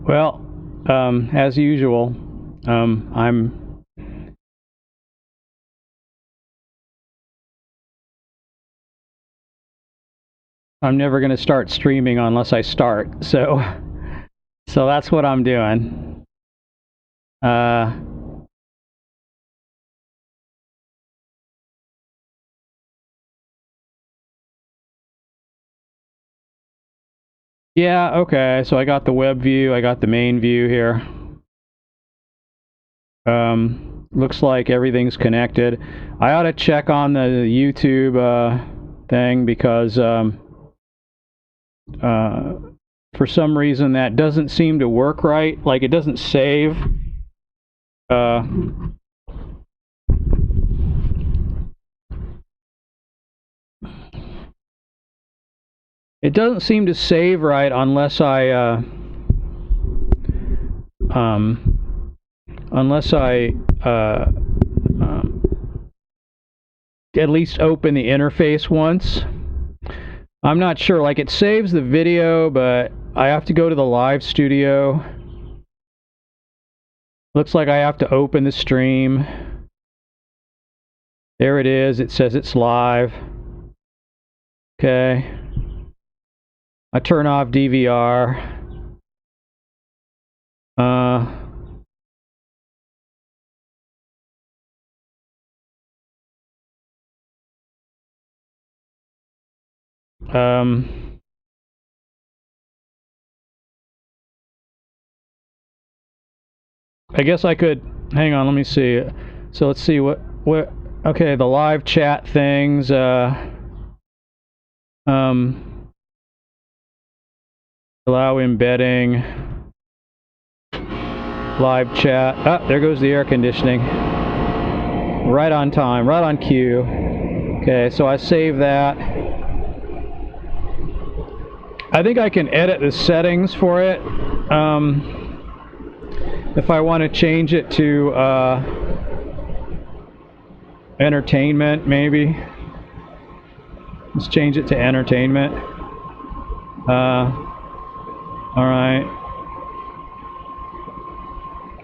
Well, as usual, I'm never going to start streaming unless I start. So that's what I'm doing. Yeah, okay, so I got the web view, I got the main view here. Looks like everything's connected. I ought to check on the YouTube thing because for some reason that doesn't seem to work right. Like, it doesn't save. It doesn't seem to save right unless I at least open the interface once. I'm not sure. Like, it saves the video, but I have to go to the live studio. Looks like I have to open the stream. There it is. It says it's live. Okay. I turn off DVR. I guess I could, hang on, let me see. So let's see what, okay, the live chat things, allow embedding, live chat. Ah, there goes the air conditioning. Right on time, right on cue. Okay, so I save that. I think I can edit the settings for it. If I want to change it to entertainment, maybe. Let's change it to entertainment. Alright.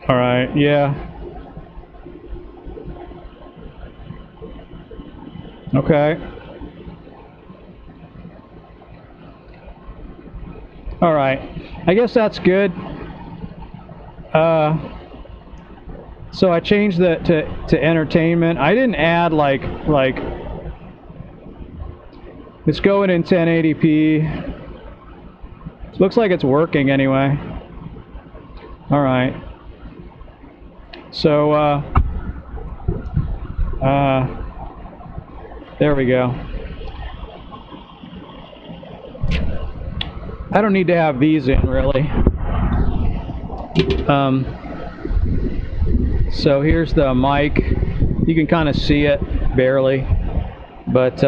Alright, yeah. Okay. Alright. I guess that's good. So I changed that to entertainment. I didn't add like it's going in 1080p. Looks like it's working anyway. All right. So there we go. I don't need to have these in really. So here's the mic. You can kind of see it barely, but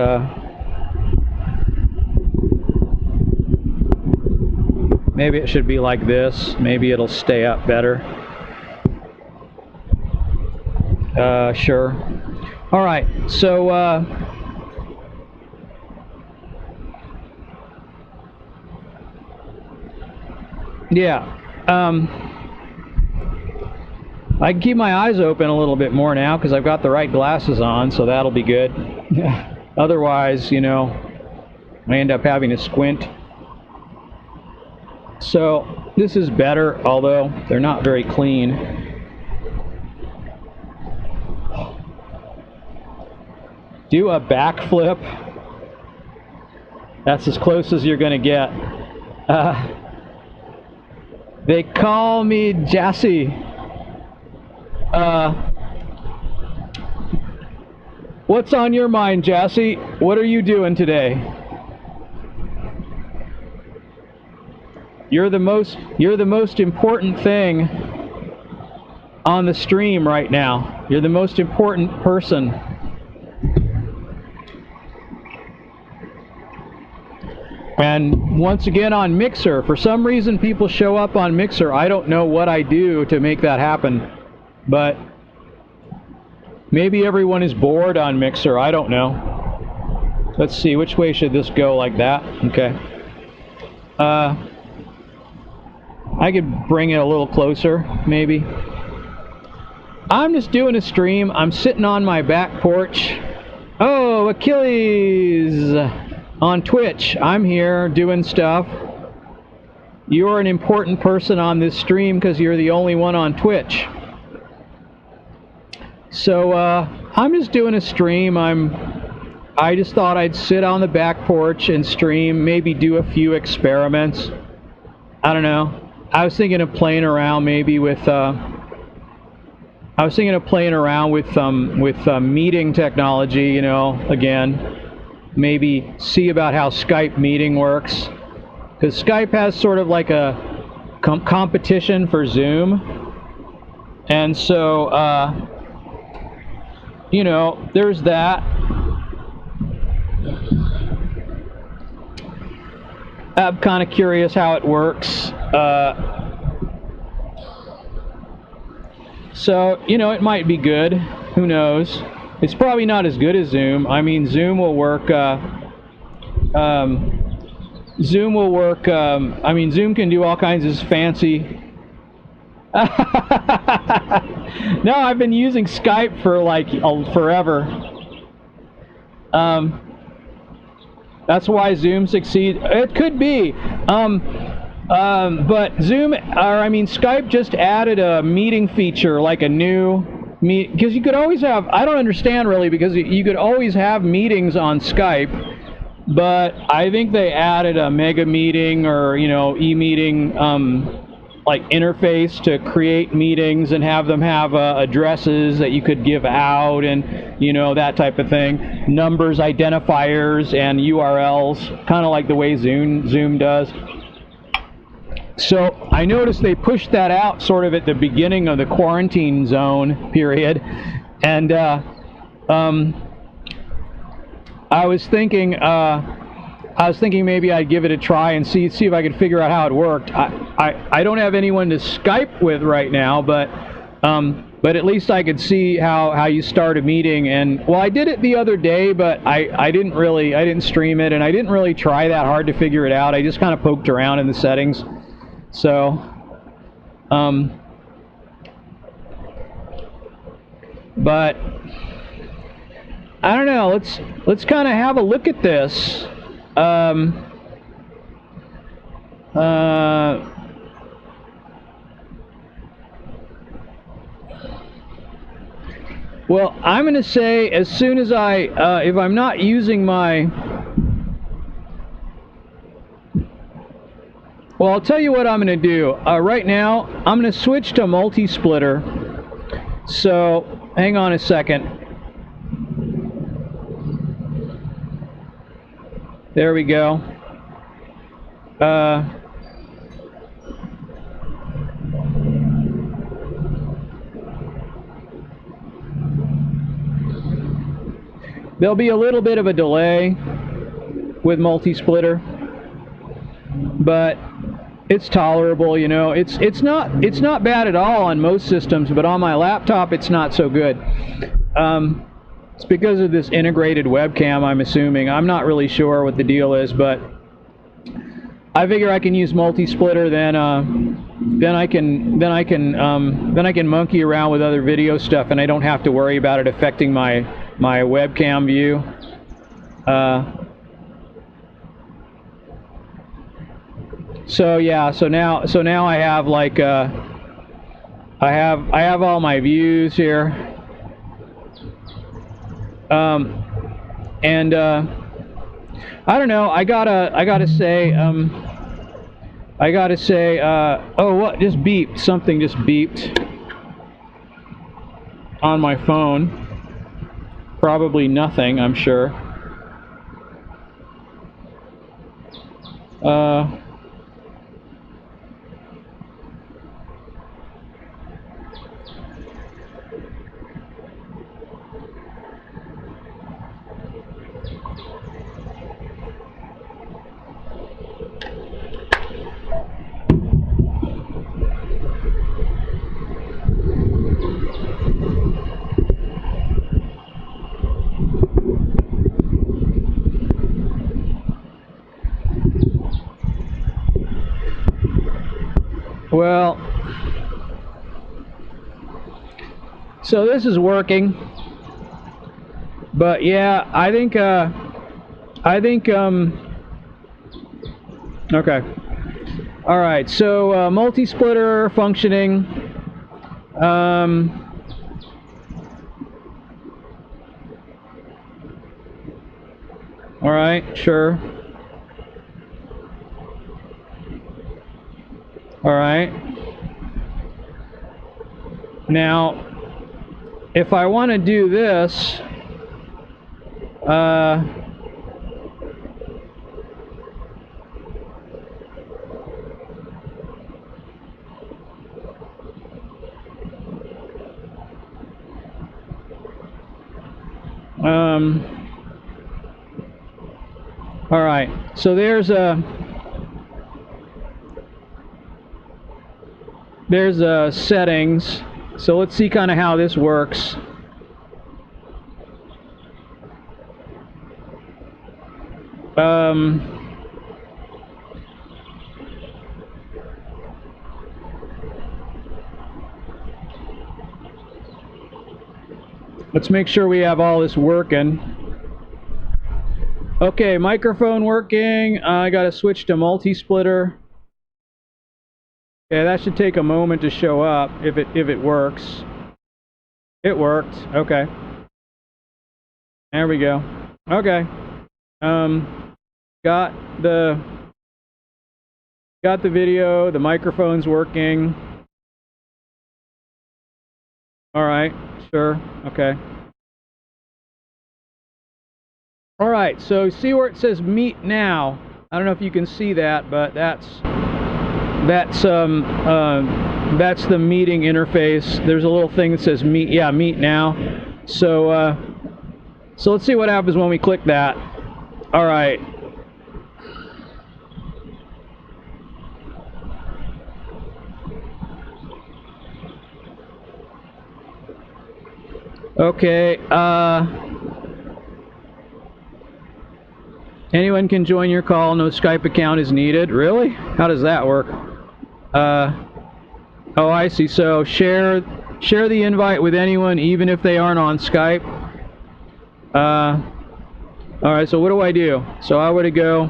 maybe it should be like this. Maybe it'll stay up better. Sure. All right. So yeah. I can keep my eyes open a little bit more now because I've got the right glasses on, so that'll be good. Otherwise, you know, I end up having to squint. So this is better, although they're not very clean. Do a backflip. That's as close as you're going to get. They call me Jassy. What's on your mind, Jassy? What are you doing today? You're the most important thing on the stream right now. You're the most important person. And once again on Mixer, for some reason people show up on Mixer. I don't know what I do to make that happen, but maybe everyone is bored on Mixer. I don't know. Let's see, which way should this go? Like that? Okay. I could bring it a little closer, maybe. I'm just doing a stream. I'm sitting on my back porch. Oh, Achilles on Twitch. I'm here doing stuff. You're an important person on this stream because you're the only one on Twitch. So I'm just doing a stream. I just thought I'd sit on the back porch and stream, maybe do a few experiments. I don't know. I was thinking of playing around maybe with meeting technology, you know, again, maybe see about how Skype meeting works, because Skype has sort of like a competition for Zoom, and so you know, there's that. I'm kind of curious how it works. So, you know, it might be good. Who knows? It's probably not as good as Zoom. I mean, Zoom will work. Zoom can do all kinds of fancy. No, I've been using Skype for like forever. That's why Zoom succeeds. It could be. But Skype just added a meeting feature, like a new because you could always have, I don't understand really, because you could always have meetings on Skype, but I think they added a mega meeting or, you know, e-meeting like interface to create meetings and have them have addresses that you could give out and, you know, that type of thing. Numbers, identifiers, and URLs, kind of like the way Zoom does. So I noticed they pushed that out sort of at the beginning of the quarantine zone period, and I was thinking maybe I'd give it a try and see if I could figure out how it worked. I don't have anyone to Skype with right now, but at least I could see how you start a meeting. And well, I did it the other day, but I didn't stream it, and I didn't really try that hard to figure it out. I just kind of poked around in the settings. So, but I don't know. Let's kind of have a look at this. Well, I'm going to say as soon as if I'm not using my. Well, I'll tell you what I'm going to do. Right now, I'm going to switch to multi-splitter. So, hang on a second. There we go. There'll be a little bit of a delay with multi-splitter, but it's tolerable, you know. It's not bad at all on most systems, but on my laptop it's not so good. It's because of this integrated webcam, I'm assuming. I'm not really sure what the deal is, but I figure I can use multi-splitter, then I can monkey around with other video stuff, and I don't have to worry about it affecting my webcam view. So yeah, so now I have like I have all my views here, and I don't know. I gotta say, oh, what just beeped? Something just beeped on my phone. Probably nothing, I'm sure. So this is working. But yeah, I think okay. All right, so multi-splitter functioning. All right, sure. All right. Now, if I want to do this, all right, so there's settings. So let's see kind of how this works. Let's make sure we have all this working. Okay, microphone working. I got to switch to multi-splitter. Okay, that should take a moment to show up if it works. It worked. Okay. There we go. Okay. Got the video. The microphone's working. All right. Sure. Okay. All right. So see where it says meet now. I don't know if you can see that, but that's the meeting interface. There's a little thing that says meet. Yeah, meet now. So so let's see what happens when we click that. All right. Okay. Anyone can join your call. No Skype account is needed. Really? How does that work? Oh, I see. So share the invite with anyone, even if they aren't on Skype. All right. So what do I do? So I would go.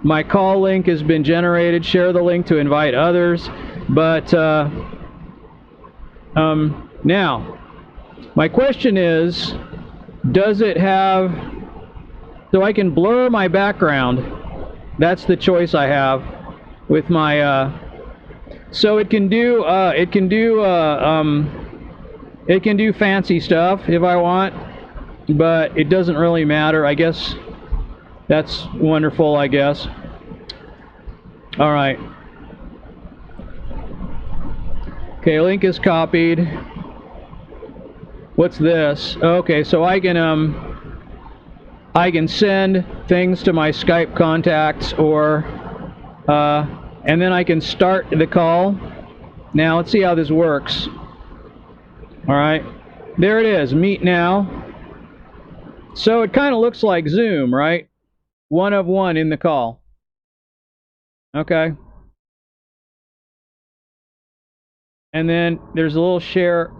My call link has been generated. Share the link to invite others. But now, my question is, does it have? So I can blur my background. That's the choice I have with my. So it can do fancy stuff if I want, but it doesn't really matter. I guess that's wonderful. I guess. All right. Okay, link is copied. What's this? Okay, so I can send things to my Skype contacts, or and then I can start the call. Now let's see how this works. All right, there it is. Meet now. So it kind of looks like Zoom, right? One of one in the call. Okay. And then there's a little share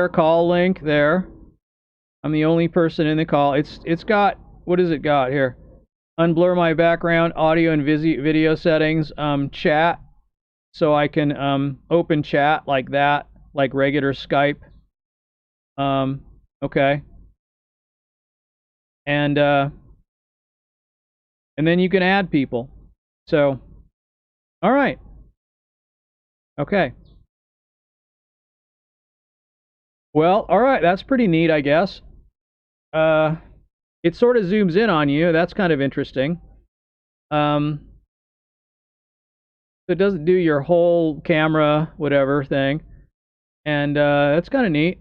call link there. I'm the only person in the call. It's got, what does it got here? Unblur my background, audio and video settings, chat. So I can open chat like that, like regular Skype. Okay. And then you can add people. So, all right. Okay. Well, all right, that's pretty neat, I guess. It sort of zooms in on you. That's kind of interesting. It doesn't do your whole camera, whatever thing. And that's kind of neat.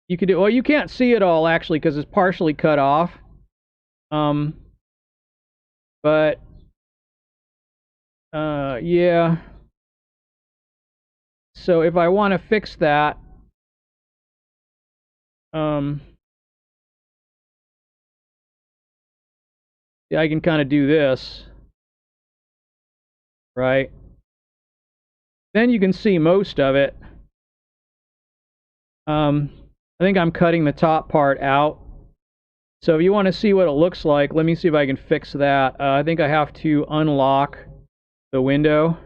You could do, well, you can't see it all actually because it's partially cut off. But yeah. So if I want to fix that, I can kind of do this, right? Then you can see most of it. I think I'm cutting the top part out. So if you want to see what it looks like, let me see if I can fix that. I think I have to unlock the window.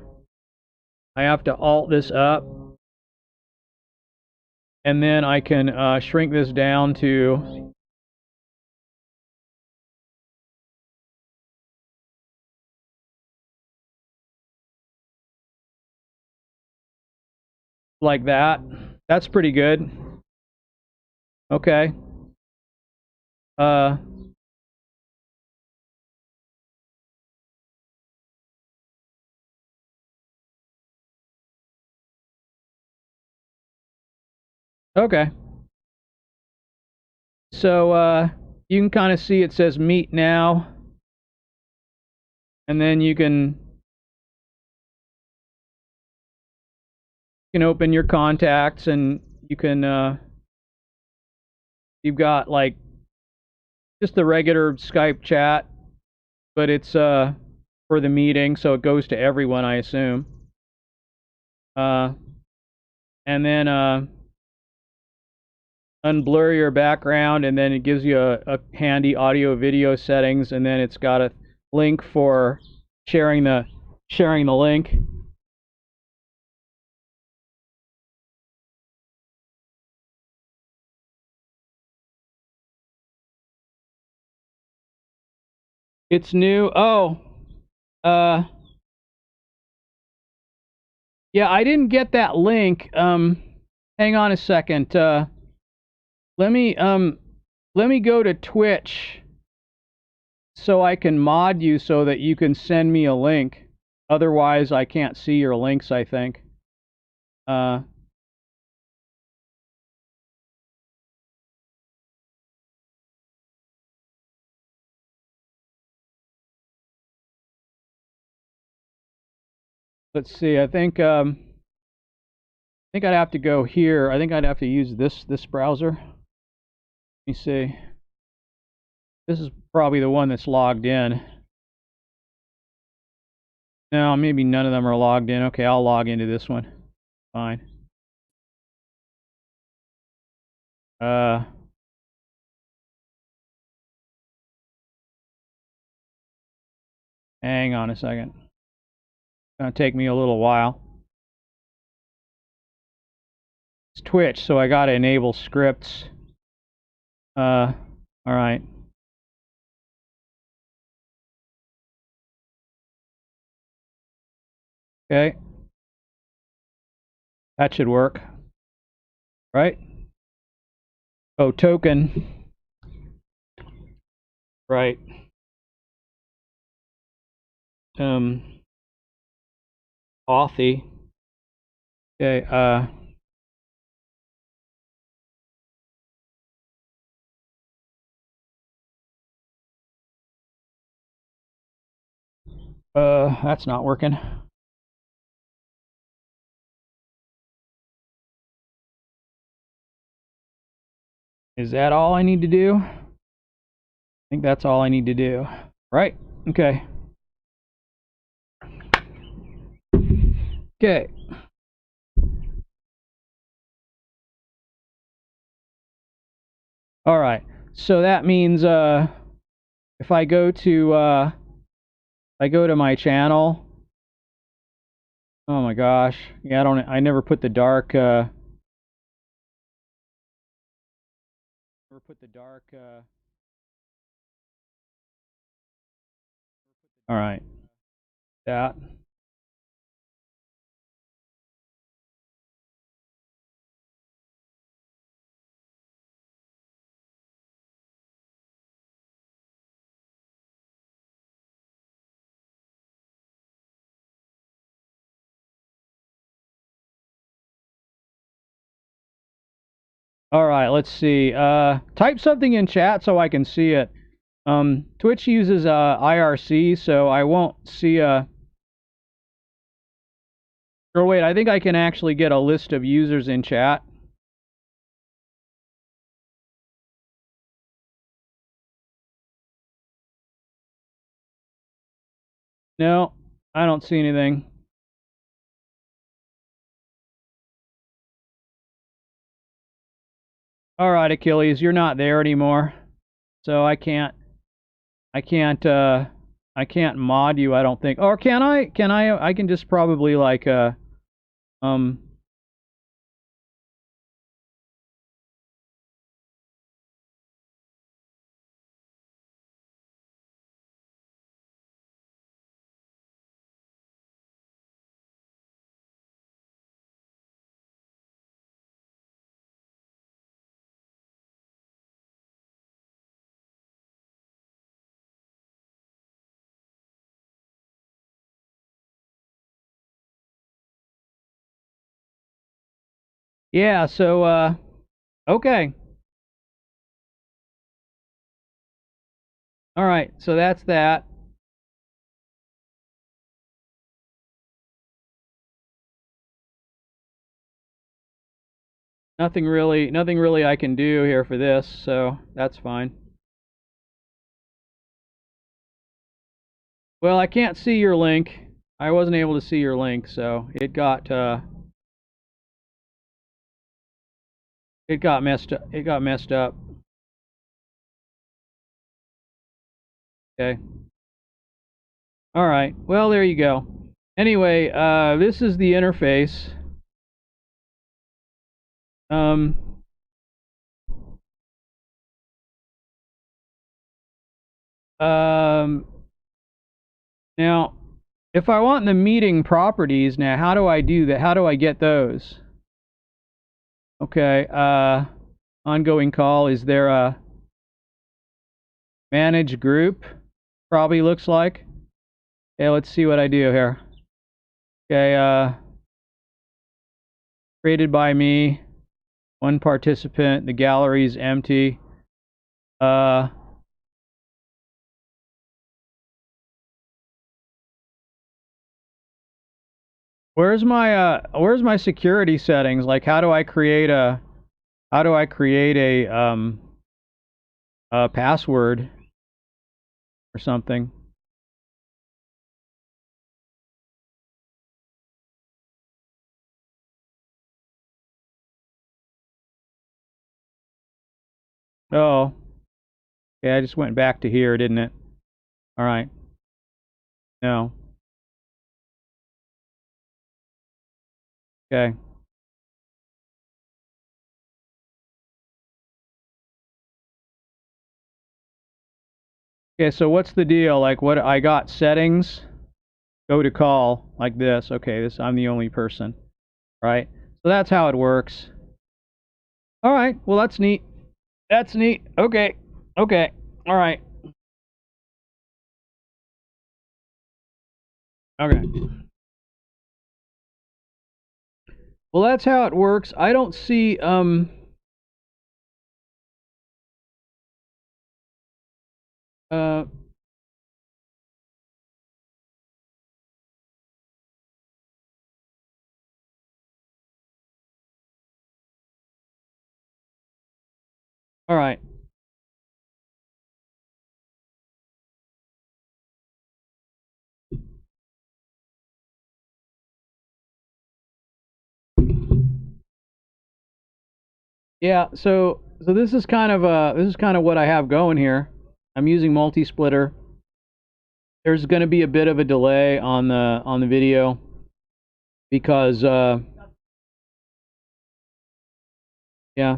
I have to alt this up. And then I can shrink this down to like that. That's pretty good. Okay. Okay. So you can kind of see it says meet now. And then you can open your contacts, and you can you've got like just the regular Skype chat, but it's for the meeting, so it goes to everyone, I assume. And then unblur your background, and then it gives you a handy audio video settings, and then it's got a link for sharing the link. It's new. Oh, yeah, I didn't get that link. Hang on a second. Let me go to Twitch so I can mod you so that you can send me a link. Otherwise, I can't see your links, I think. Let's see. I think I'd have to go here. I think I'd have to use this browser. Let me see. This is probably the one that's logged in. No, maybe none of them are logged in. Okay, I'll log into this one. Fine. Hang on a second. It's gonna take me a little while. It's Twitch, so I gotta enable scripts. All right. Okay. That should work. Right? Oh, token. Right. Authy. Okay, that's not working. Is that all I need to do? I think that's all I need to do. Right? Okay. Okay. All right. So that means if I go to my channel. Oh my gosh. Yeah, I never put the dark all right. That. All right, let's see. Type something in chat so I can see it. Twitch uses IRC, so I won't see a... Or wait, I think I can actually get a list of users in chat. No, I don't see anything. All right, Achilles, you're not there anymore, so I can't I can't mod you, I don't think. Or can I? Can I? I can just probably like um yeah, so okay. All right, so that's that. Nothing really I can do here for this, so that's fine. Well, I can't see your link. I wasn't able to see your link, so it got messed up. It got messed up. Okay. All right. Well, there you go. Anyway, this is the interface. Um, um, now, if I want the meeting properties, now how do I do that? How do I get those? Okay. Ongoing call. Is there a manage group? Probably looks like. Okay, let's see what I do here. Okay. Created by me. One participant. The gallery's empty. Where's my security settings? Like how do I create a a password or something? Oh, yeah, I just went back to here, didn't it? All right. No. Okay. Okay, so what's the deal? Like what I got settings, go to call like this. Okay, this I'm the only person, right? So that's how it works. All right. Well, that's neat. That's neat. Okay. Okay. All right. Okay. Well, that's how it works. I don't see uh all right. Yeah, so this is kind of what I have going here. I'm using multi-splitter. There's going to be a bit of a delay on the video because yeah.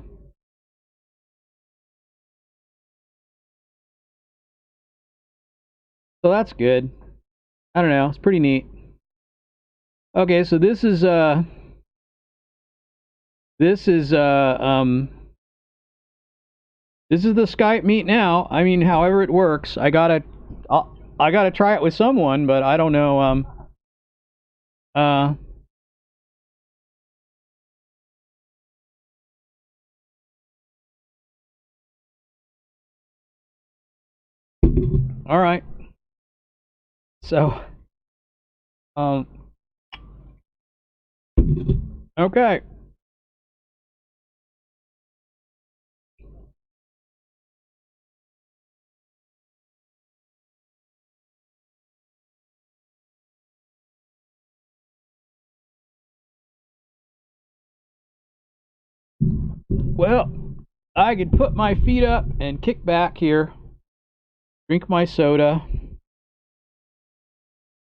So that's good. I don't know, it's pretty neat. Okay, so this is this is the Skype meet now. I mean, however it works. I got to try it with someone, but I don't know uh all right. So um okay. Well, I could put my feet up and kick back here, drink my soda.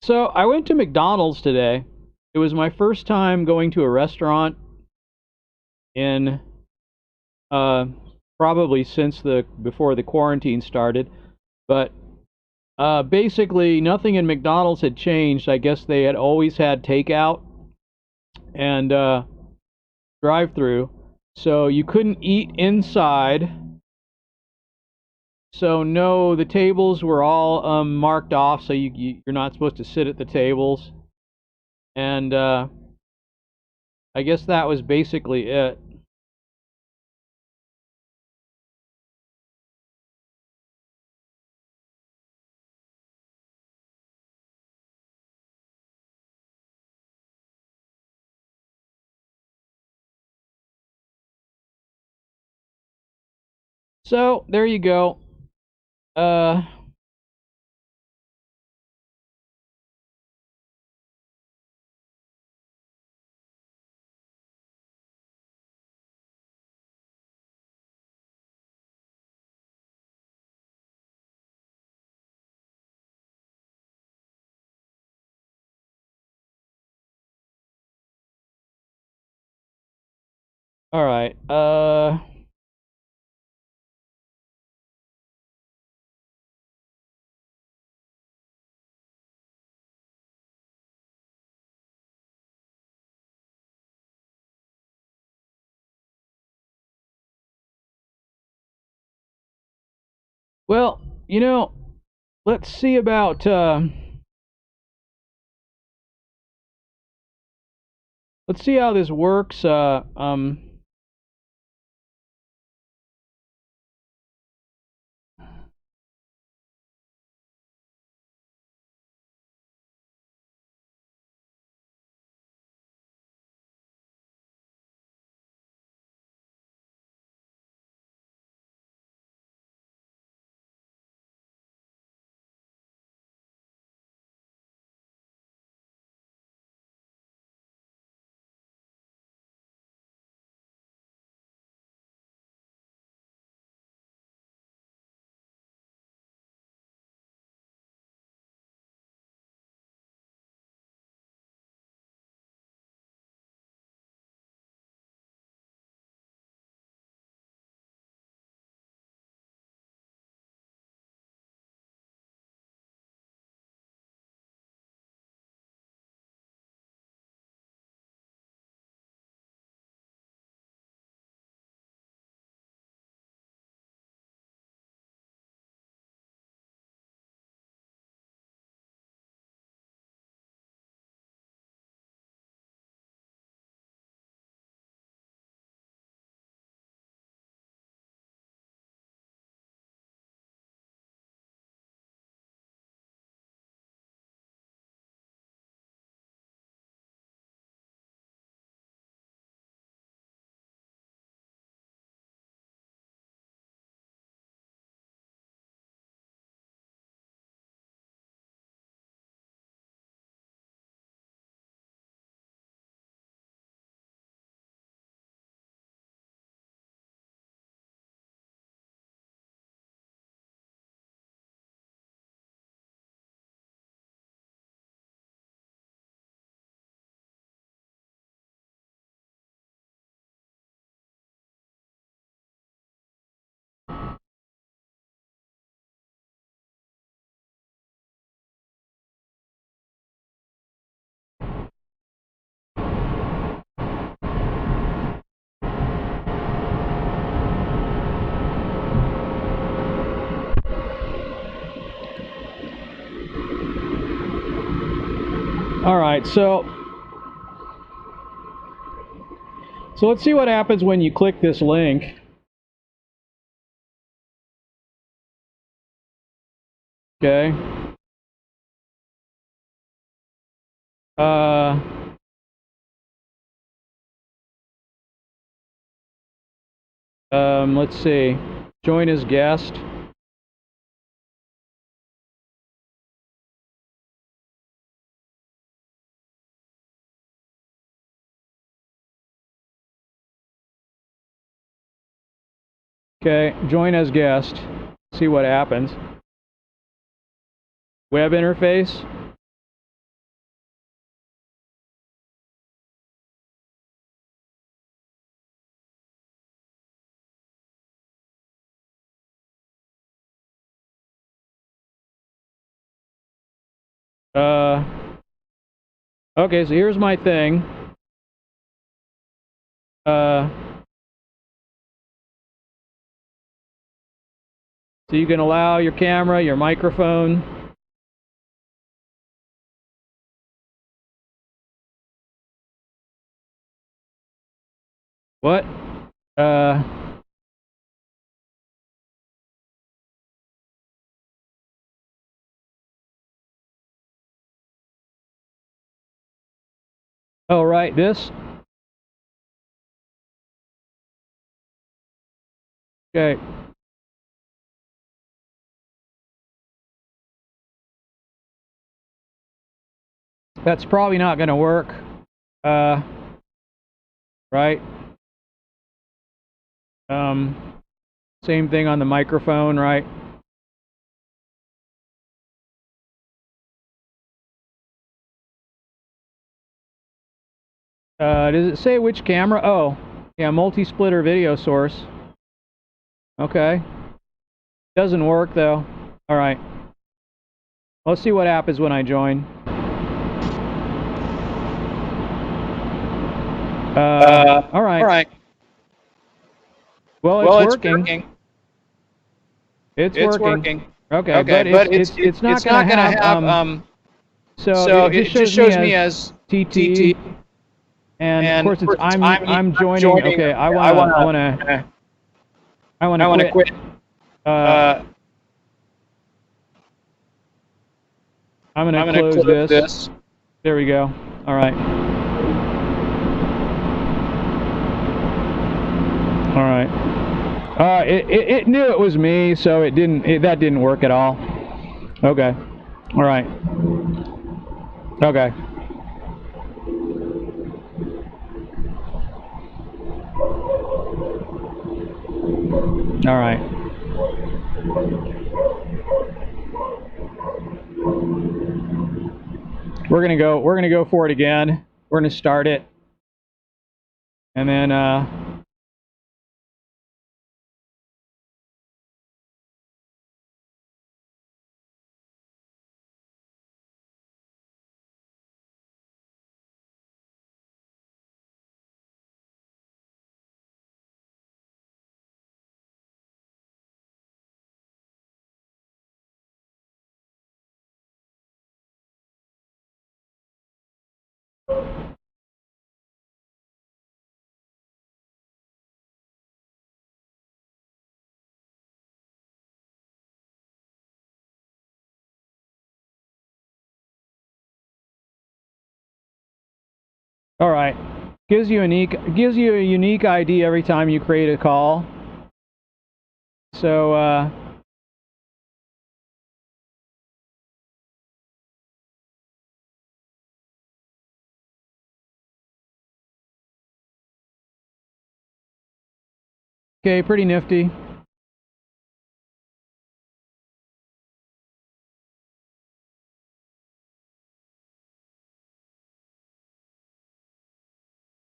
So I went to McDonald's today. It was my first time going to a restaurant in uh, probably since before the quarantine started. But basically, nothing in McDonald's had changed. I guess they had always had takeout and drive-through, so you couldn't eat inside. So no, the tables were all marked off, so you're not supposed to sit at the tables. And I guess that was basically it. So there you go. Uh, all right. Well, you know, let's see about let's see how this works. All right. So let's see what happens when you click this link. Okay. Uh, let's see. Join as guest. Okay, join as guest. See what happens. Web interface. Okay, so here's my thing. So you can allow your camera, your microphone. What? Oh, right, this? Okay. That's probably not going to work. Right? Same thing on the microphone, right? Does it say which camera? Oh, yeah, multi-splitter video source. Okay. Doesn't work though. All right. Let's see what happens when I join. All right. All right. Well, it's working. It's working. Okay, but it's not going to have so it just shows me as TT. And of course, I'm joining. Okay, I want to quit. I'm going to close this. There we go. All right. All right. It knew it was me, so that didn't work at all. Okay. All right. Okay. All right. We're gonna go for it again. We're gonna start it, and then all right. Gives you a unique ID every time you create a call. So okay, pretty nifty.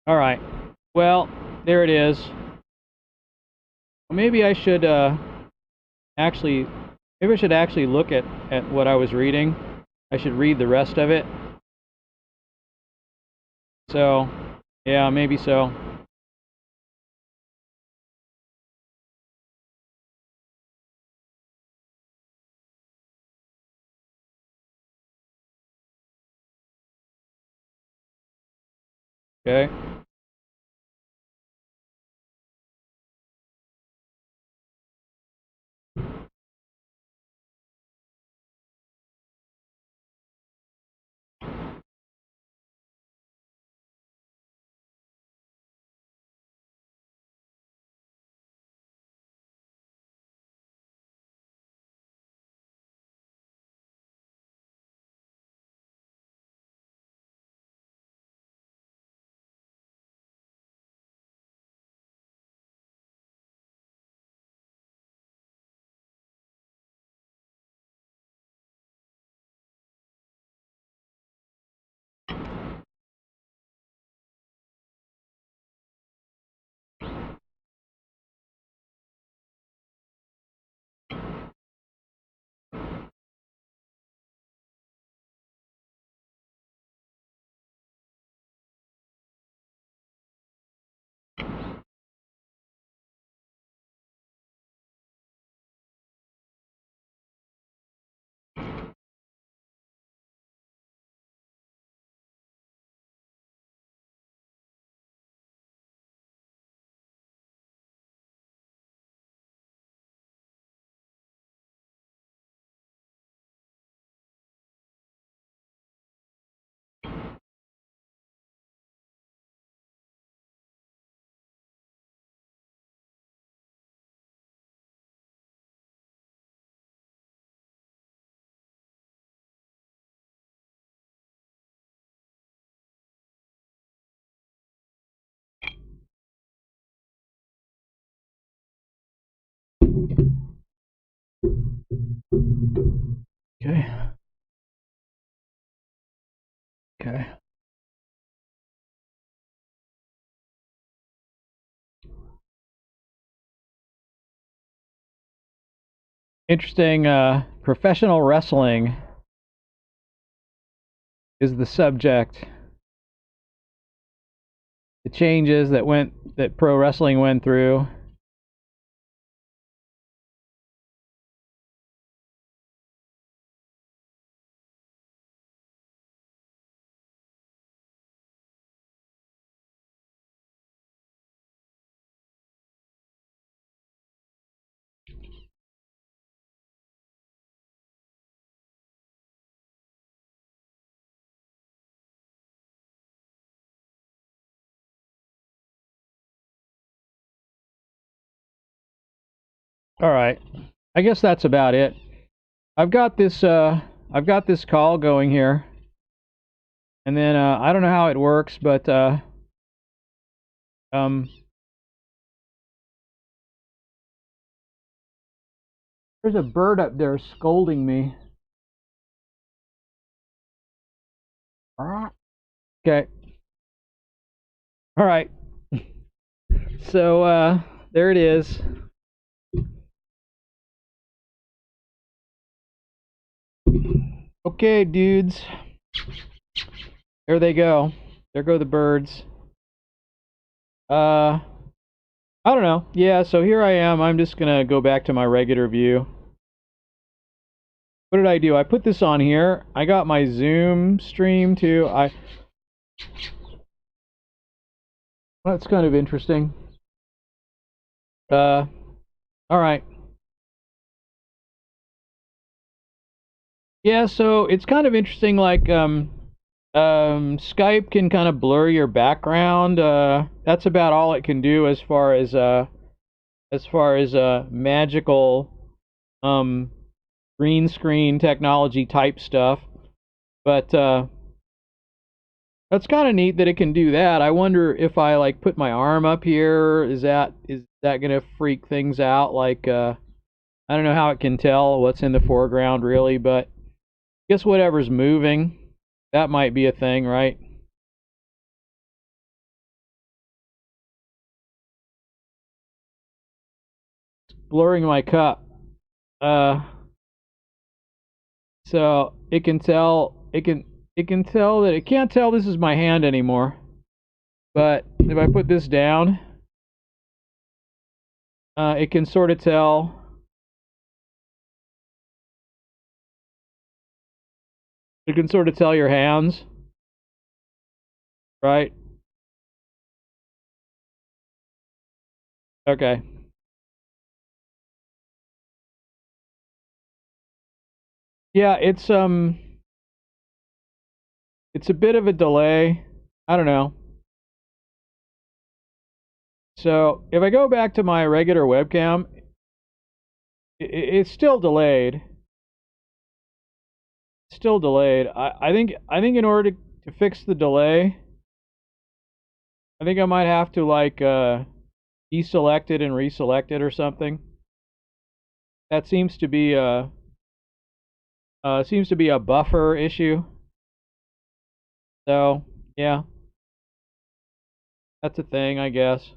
All right. Well, there it is. Maybe I should actually look at what I was reading. I should read the rest of it. So, yeah, maybe so. Okay. Okay. Okay. Interesting. Professional wrestling is the subject. The changes that pro wrestling went through. All right. I guess that's about it. I've got this call going here. And then I don't know how it works, but um there's a bird up there scolding me. Okay. All right. So there it is. Okay, dudes. There they go. There go the birds. I don't know. Yeah, so here I am. I'm just gonna go back to my regular view. What did I do? I put this on here. I got my Zoom stream too. That's kind of interesting. All right. Yeah, so it's kind of interesting. Like, Skype can kind of blur your background. That's about all it can do as far as magical um green screen technology type stuff. But that's kind of neat that it can do that. I wonder if I like put my arm up here, is that gonna freak things out? Like, I don't know how it can tell what's in the foreground really, but I guess whatever's moving, that might be a thing, right? Blurring my cup. Uh, so it can tell that it can't tell this is my hand anymore. But if I put this down, it can sort of tell. It can sort of tell your hands, right? Okay. Yeah, it's a bit of a delay. I don't know. So if I go back to my regular webcam, it's still delayed. Still delayed. I think in order to fix the delay, I think I might have to like deselect it and reselect it or something. That seems to be a buffer issue. So yeah, that's a thing, I guess.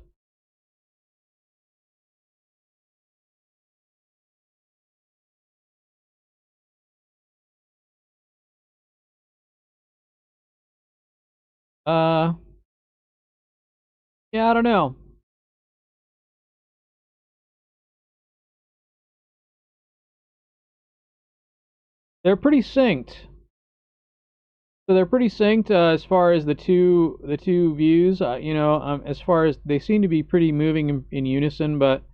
Uh, yeah, I don't know. They're pretty synced. So they're pretty synced as far as the two views. As far as they seem to be pretty moving in unison, but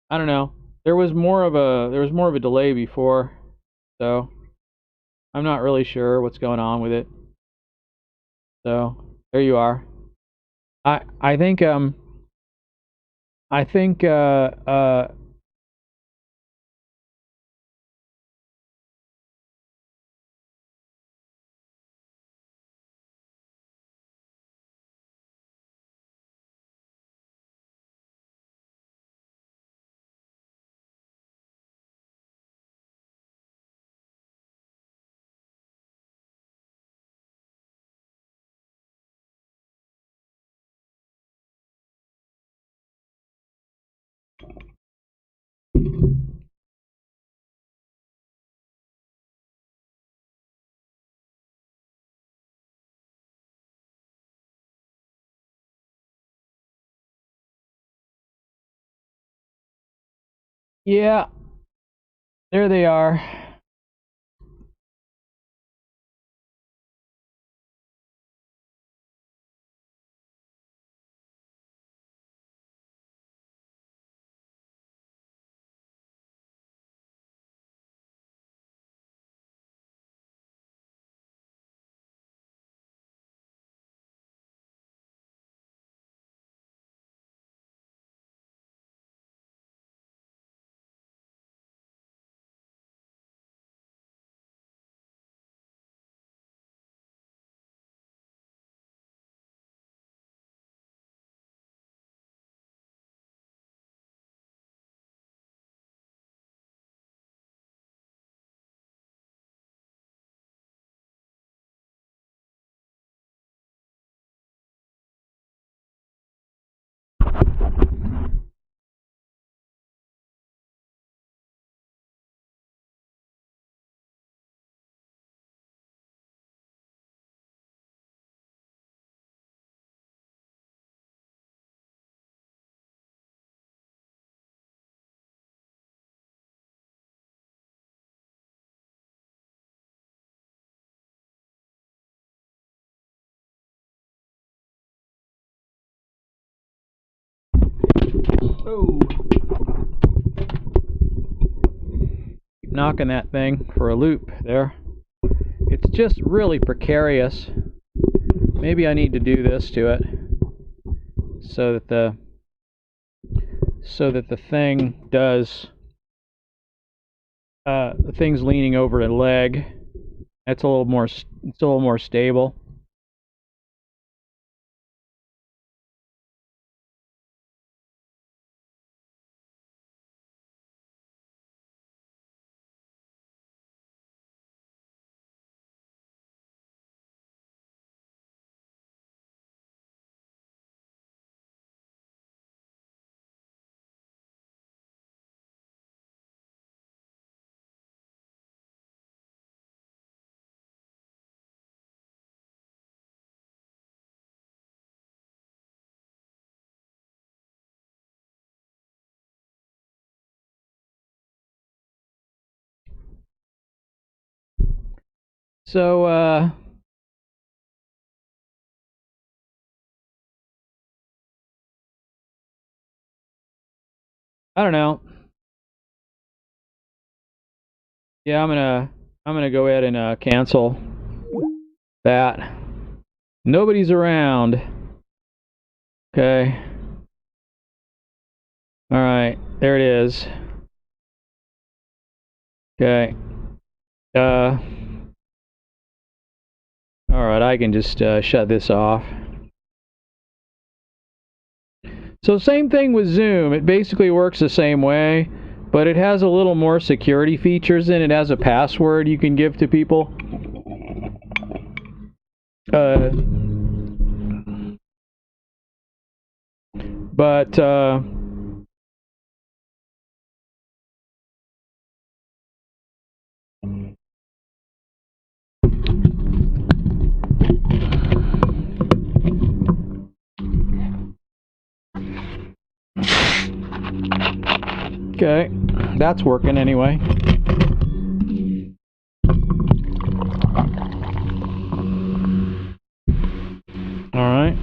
I don't know. There was more of a delay before, so I'm not really sure what's going on with it. So there you are. I think Yeah, there they are. Oh. Keep knocking that thing for a loop there. It's just really precarious. Maybe I need to do this to it so that the thing does the thing's leaning over a leg. That's a little more. It's a little more stable. So, I don't know. Yeah, I'm gonna go ahead and cancel that. Nobody's around. Okay. All right, there it is. Okay. All right, I can just shut this off. So same thing with Zoom. It basically works the same way, but it has a little more security features in it. It has a password you can give to people. But okay, that's working anyway. All right.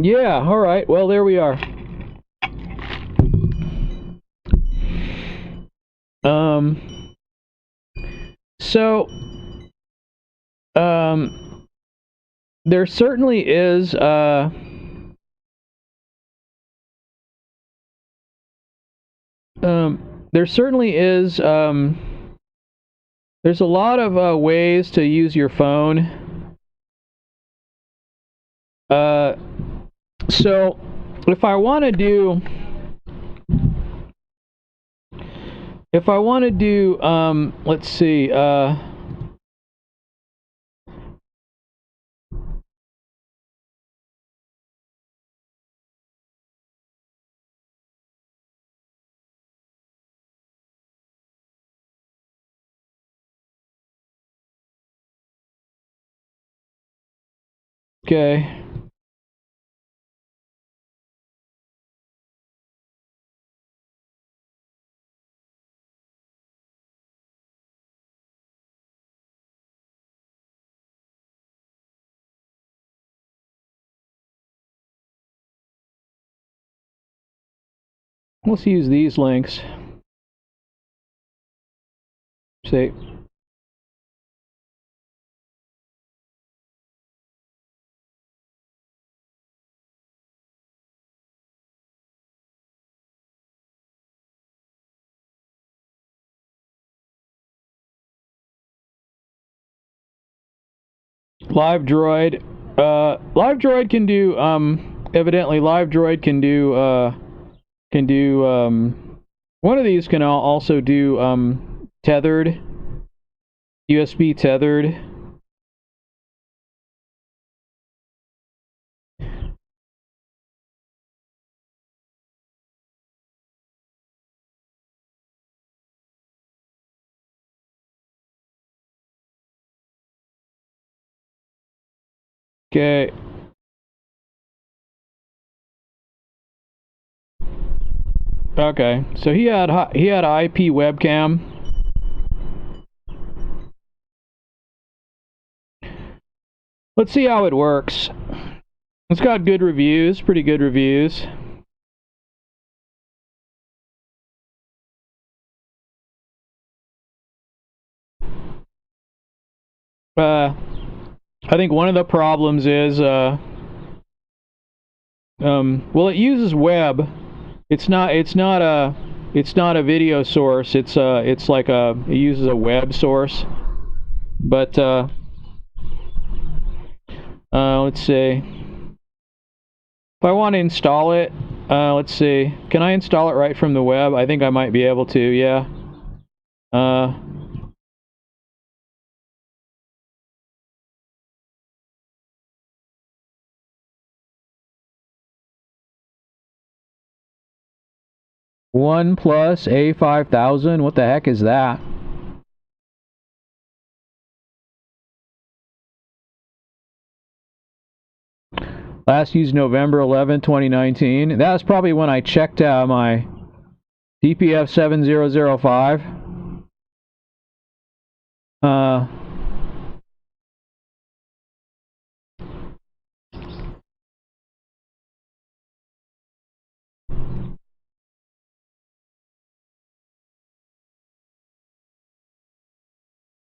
Yeah, all right. Well, there we are. So, there certainly is, there's a lot of ways to use your phone. So if I want to do let's see, okay. Let's use these links. See. LiveDroid. LiveDroid can do, evidently LiveDroid can do, one of these can also do, tethered, USB tethered. Okay. Okay. So he had IP webcam. Let's see how it works. It's got good reviews, pretty good reviews. I think one of the problems is, well, it uses web. It's not a video source. It uses a web source. But let's see. If I want to install it, let's see. Can I install it right from the web? I think I might be able to. Yeah. OnePlus A5000. What the heck is that? Last used November 11, 2019. That was probably when I checked my DPF 7005.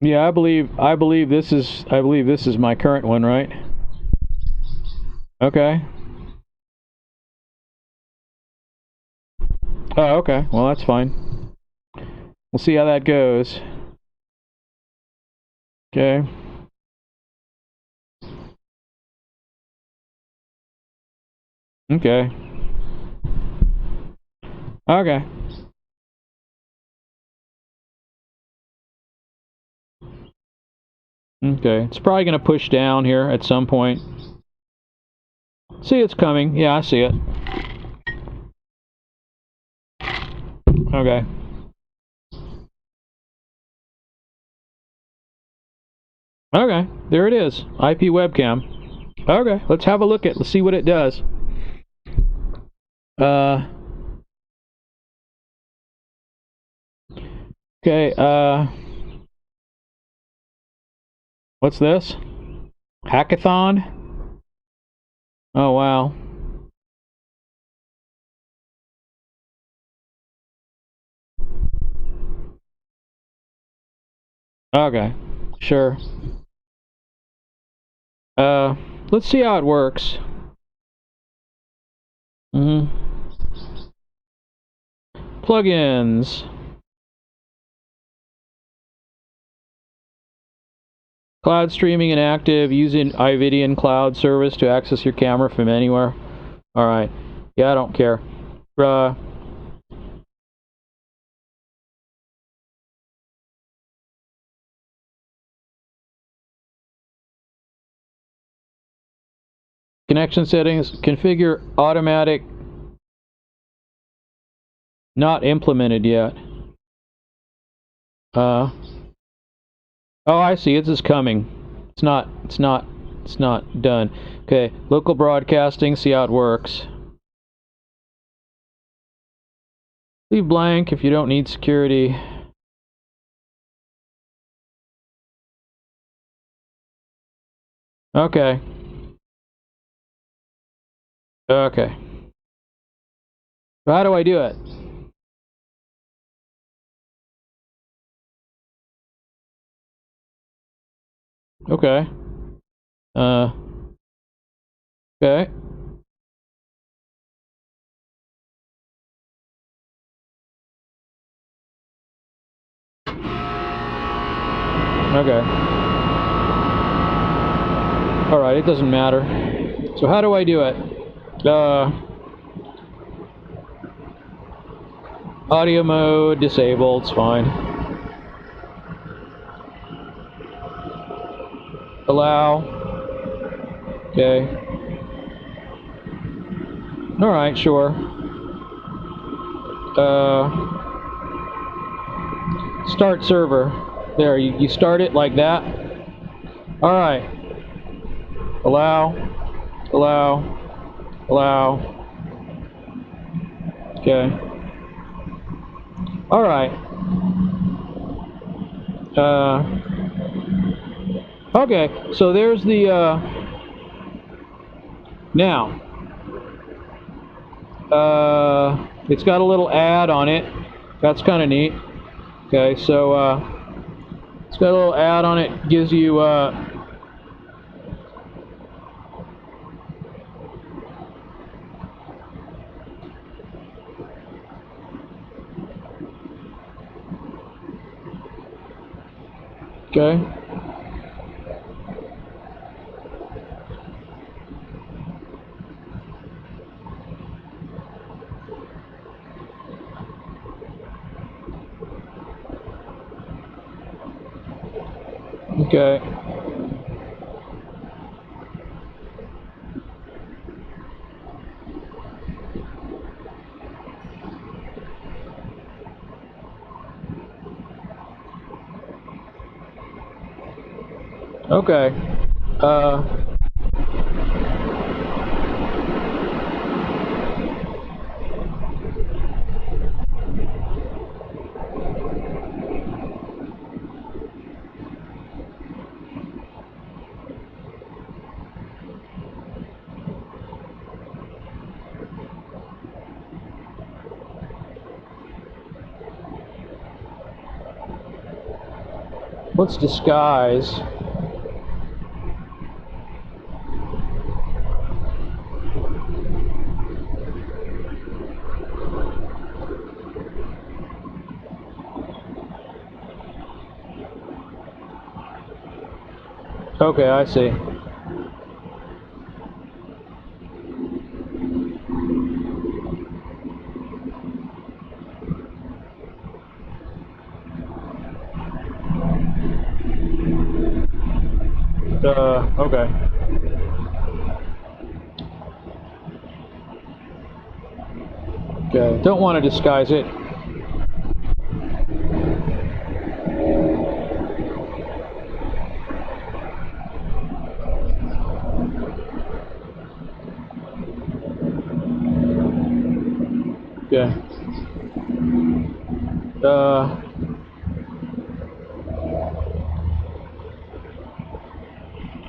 Yeah, I believe this is my current one, right? Okay. Oh, okay. Well, that's fine. We'll see how that goes. Okay. Okay. Okay. Okay. It's probably going to push down here at some point. See, it's coming. Yeah, I see it. Okay. Okay. There it is. IP webcam. Okay. Let's have a look at. Let's see what it does. Okay. What's this? Hackathon? Oh, wow. Okay. Sure. Let's see how it works. Plugins. Cloud streaming inactive. Using iVidian cloud service to access your camera from anywhere. Alright. Yeah, I don't care. Connection settings, configure automatic, not implemented yet. Oh, I see, it's just coming. It's not done. Okay, local broadcasting, see how it works. Leave blank if you don't need security. Okay. Okay. So how do I do it? Okay. Okay. Okay. Alright, it doesn't matter. So how do I do it? Audio mode disabled, it's fine. Allow. Okay. Alright, sure. Start server. There, you start it like that. Alright. Allow. Allow. Allow. Okay. Alright. Okay, so there's the, now. It's got a little ad on it. That's kind of neat. Okay, so, it's got a little ad on it. Gives you, okay. Okay. Okay. What's disguise? Okay, I see. Okay. Okay, don't want to disguise it. Okay.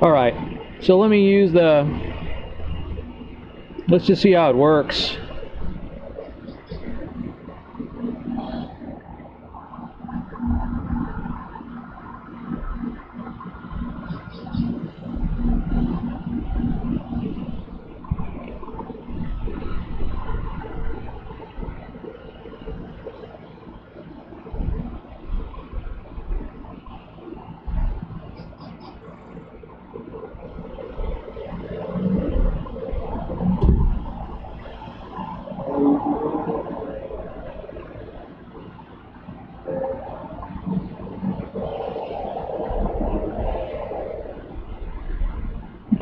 All right. So let me use the. Let's just see how it works.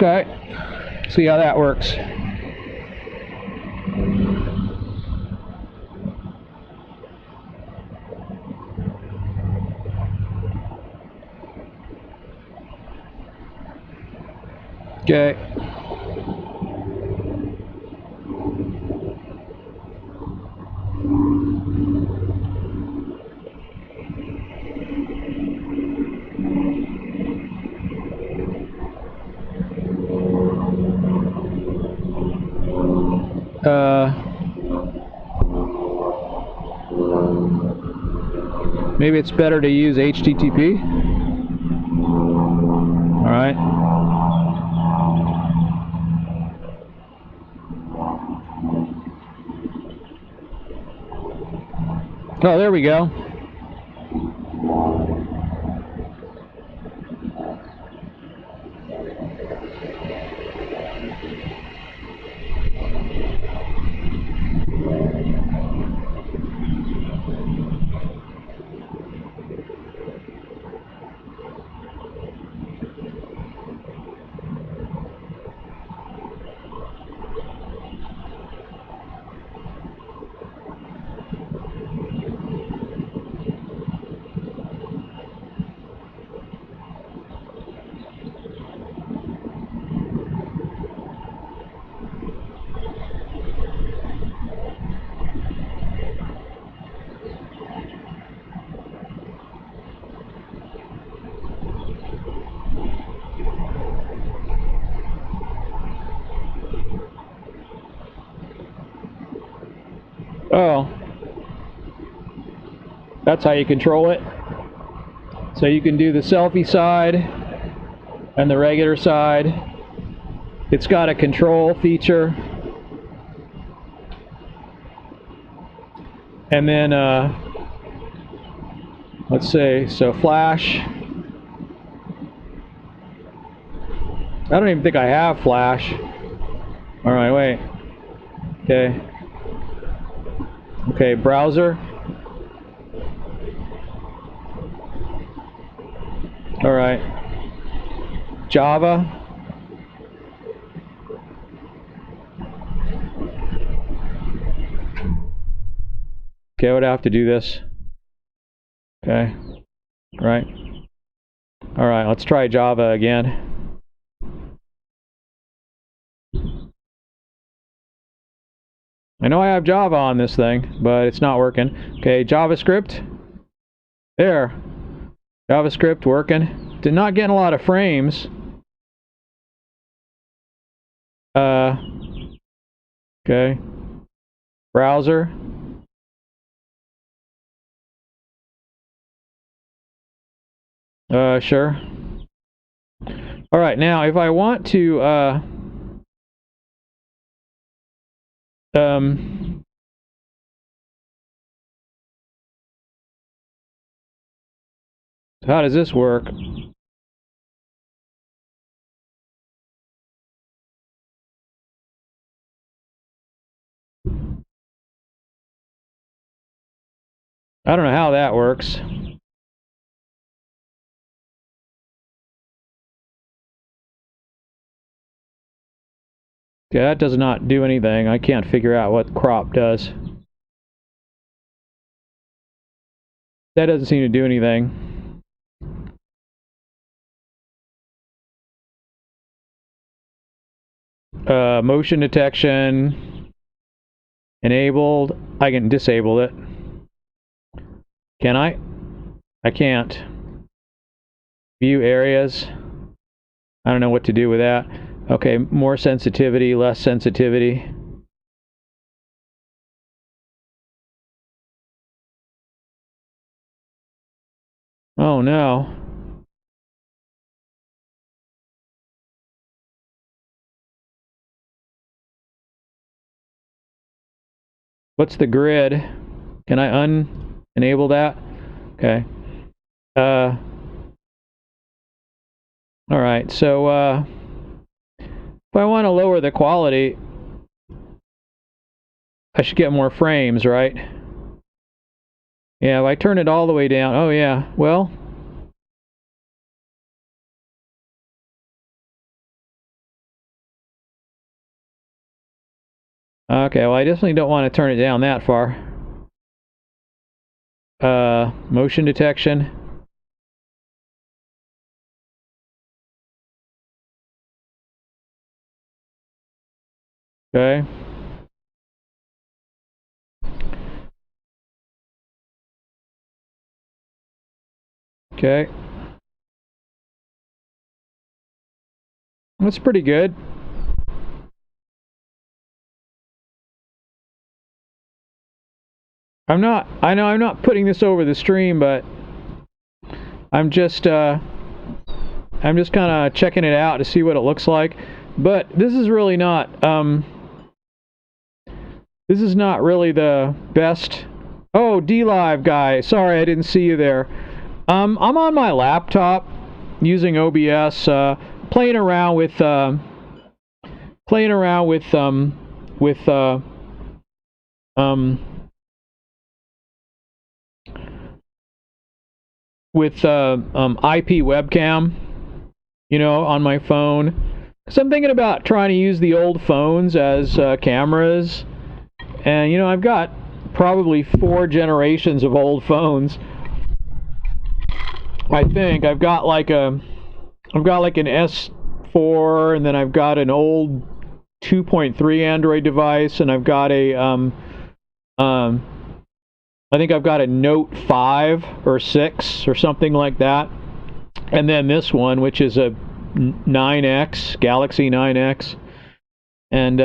Okay. See how that works. Okay. Maybe it's better to use HTTP. All right. Oh, there we go. Oh, that's how you control it. So you can do the selfie side and the regular side. It's got a control feature. And then, let's say, so flash. I don't even think I have flash. All right, wait. Okay. Okay, browser. All right. Java. Okay, I would have to do this. Okay. Right. All right, let's try Java again. I know I have Java on this thing, but it's not working. Okay, JavaScript. There. JavaScript working. Did not getting a lot of frames. Okay. Browser. Sure. All right, now if I want to how does this work? I don't know how that works. Okay, that does not do anything. I can't figure out what crop does. That doesn't seem to do anything. Motion detection enabled. I can disable it. Can I? I can't. View areas. I don't know what to do with that. Okay, more sensitivity, less sensitivity. Oh no. What's the grid? Can I unenable that? Okay. All right, so if I want to lower the quality, I should get more frames, right? Yeah, if I turn it all the way down, oh yeah, well, Okay, well, I definitely don't want to turn it down that far. Motion detection. Okay. Okay. That's pretty good. I know I'm not putting this over the stream, but I'm just kind of checking it out to see what it looks like. But this is really not this is not really the best. Oh, D-Live guy, sorry I didn't see you there. I'm on my laptop using OBS, playing around with IP webcam, you know, on my phone. So I'm thinking about trying to use the old phones as cameras. And, you know, I've got probably 4 generations of old phones. I think I've got like an S4, and then I've got an old 2.3 Android device, and I've got a I think I've got a Note 5 or 6 or something like that. And then this one, which is a 9X, Galaxy 9X. And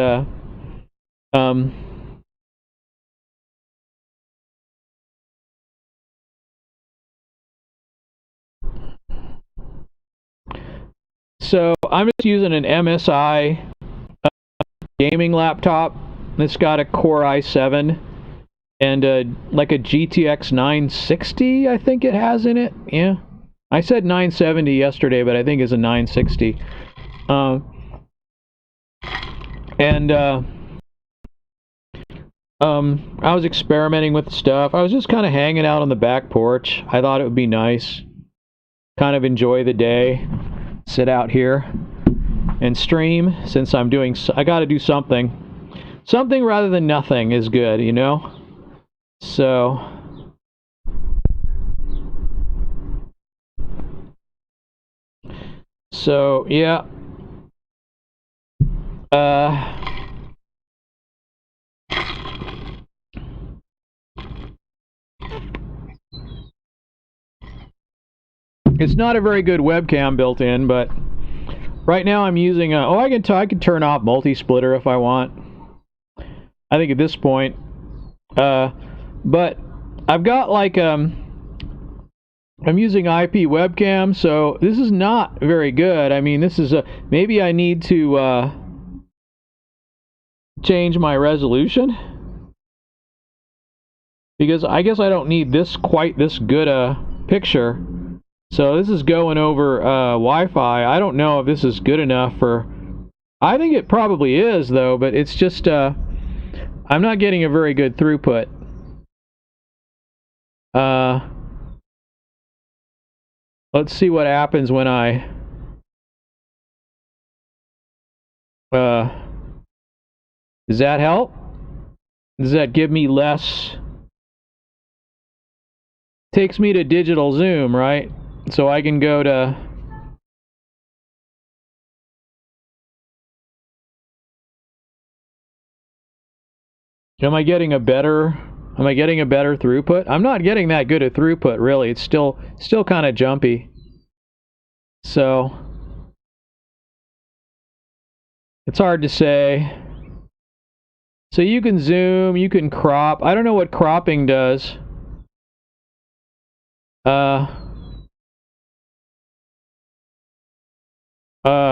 so I'm just using an MSI gaming laptop. It's got a Core i7 and like a GTX 960, I think it has in it. Yeah, I said 970 yesterday, but I think it's a 960. I was experimenting with the stuff. I was just kind of hanging out on the back porch. I thought it would be nice, kind of enjoy the day, sit out here and stream. Since I'm doing, I got to do something rather than nothing is good, you know. So yeah. It's not a very good webcam built in, but right now I'm using a, I can turn off multi-splitter if I want. I think at this point, but I've got like I'm using IP webcam, so this is not very good. I mean, this is maybe I need to change my resolution, because I guess I don't need quite this good a picture. So this is going over Wi-Fi. I don't know if this is good enough for... I think it probably is, though, but it's just... I'm not getting a very good throughput. Let's see what happens when I... does that help? Does that give me less... Takes me to digital zoom, right? So I can go to... Am I getting a better throughput? I'm not getting that good a throughput, really. It's still kind of jumpy. So it's hard to say. So you can zoom, you can crop. I don't know what cropping does. Oh,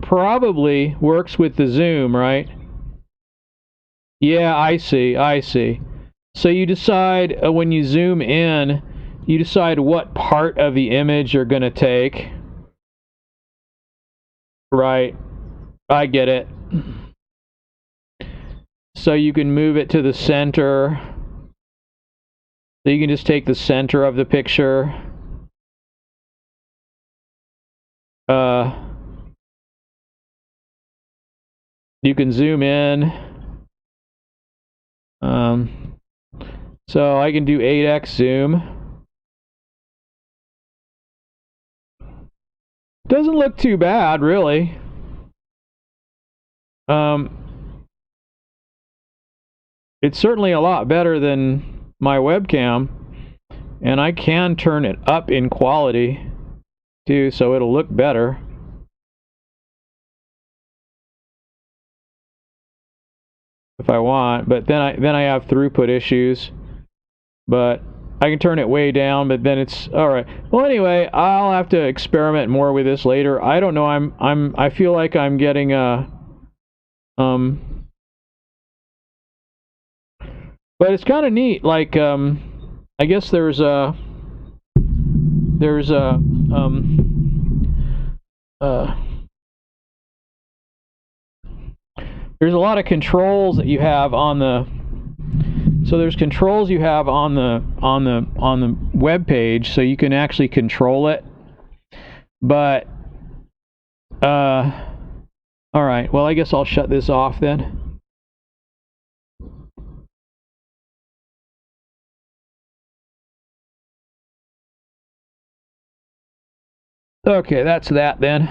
probably works with the zoom, right? Yeah, I see. So you decide when you zoom in, you decide what part of the image you're going to take. Right. I get it. So you can move it to the center. So you can just take the center of the picture. You can zoom in. So I can do 8x zoom. Doesn't look too bad, really. It's certainly a lot better than my webcam, and I can turn it up in quality too, so it'll look better. If I want, but then I have throughput issues. But I can turn it way down, but then it's all right. Well, anyway, I'll have to experiment more with this later. I don't know. I feel like I'm getting a but it's kind of neat. Like I guess there's a there's a lot of controls that you have on the. So there's controls you have on the web page, so you can actually control it. But all right. Well, I guess I'll shut this off then. Okay, that's that then.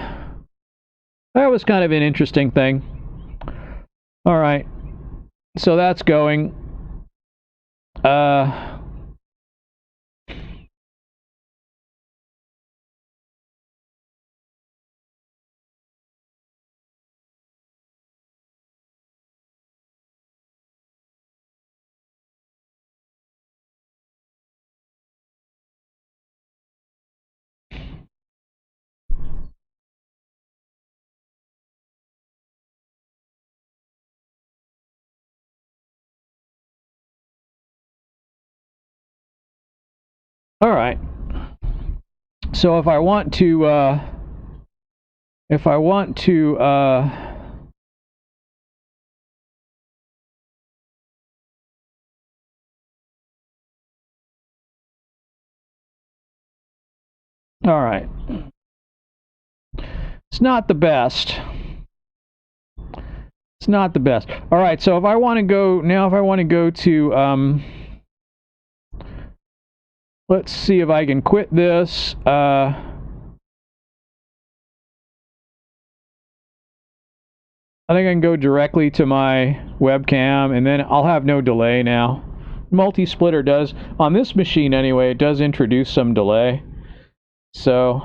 That was kind of an interesting thing. All right. So that's going. All right. So if I want to all right. It's not the best. It's not the best. All right, so if I want to go now, if I want to go to let's see if I can quit this. I think I can go directly to my webcam, and then I'll have no delay now. Multi-splitter does, on this machine anyway, it does introduce some delay. So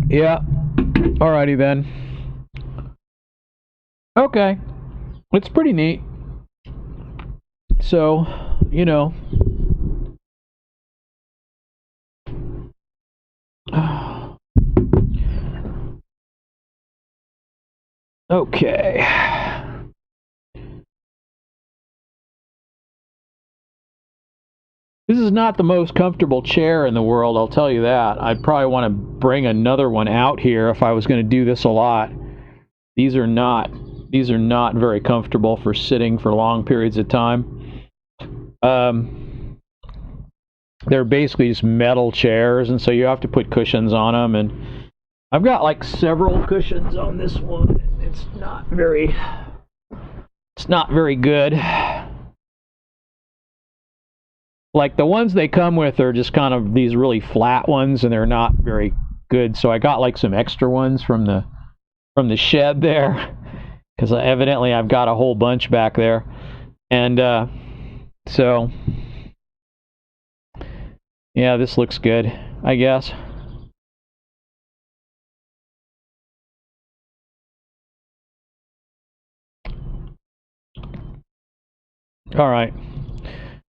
yeah, alrighty then. Okay, it's pretty neat. So, you know, okay. This is not the most comfortable chair in the world, I'll tell you that. I'd probably want to bring another one out here if I was going to do this a lot. These are not very comfortable for sitting for long periods of time. They're basically just metal chairs, and so you have to put cushions on them. And I've got like several cushions on this one. It's not very good. Like the ones they come with are just kind of these really flat ones, and they're not very good. So I got like some extra ones from the shed there, because evidently I've got a whole bunch back there, and so yeah, this looks good, I guess. All right.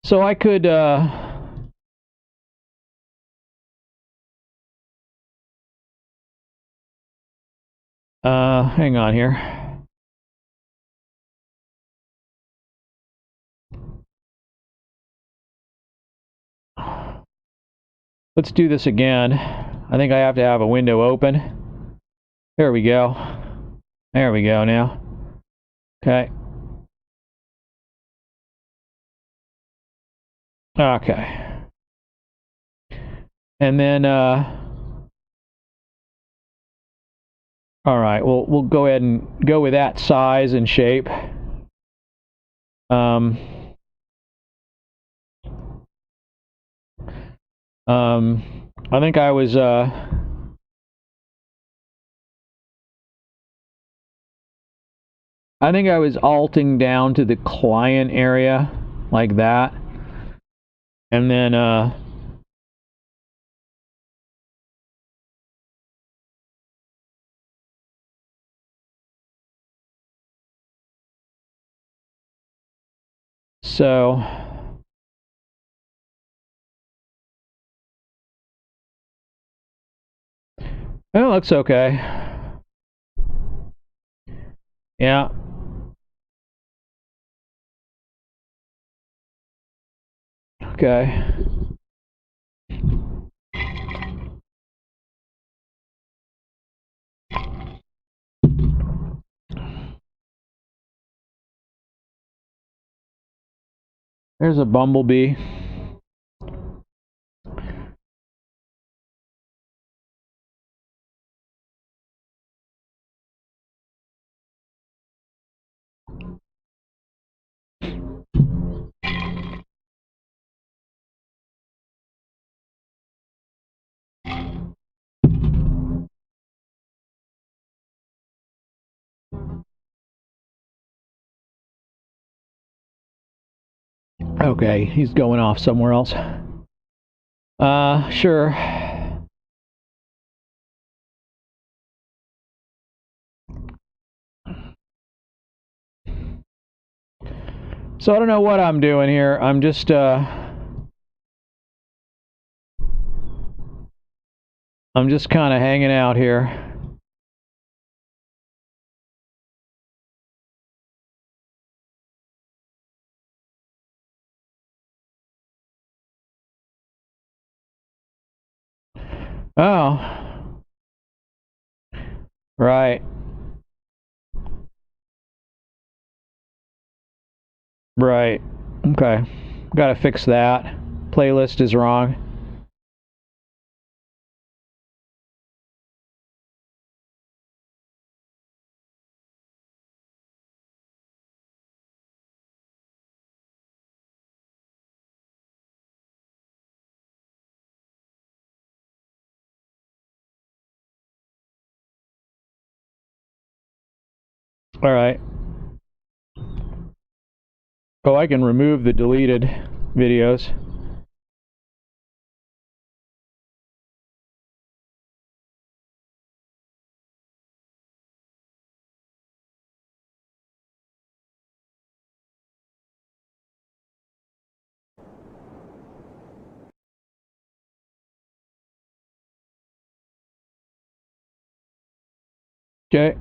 So I could hang on here. Let's do this again. I think I have to have a window open. There we go. There we go now. Okay. Okay. And then, all right, we'll go ahead and go with that size and shape. I think I was alting down to the client area like that, and then so it looks okay. Yeah. Okay. There's a bumblebee. Okay, he's going off somewhere else. Sure. So I don't know what I'm doing here. I'm just kind of hanging out here. Oh. Right. Right. Okay. Got to fix that. Playlist is wrong. All right. Oh, I can remove the deleted videos. Okay.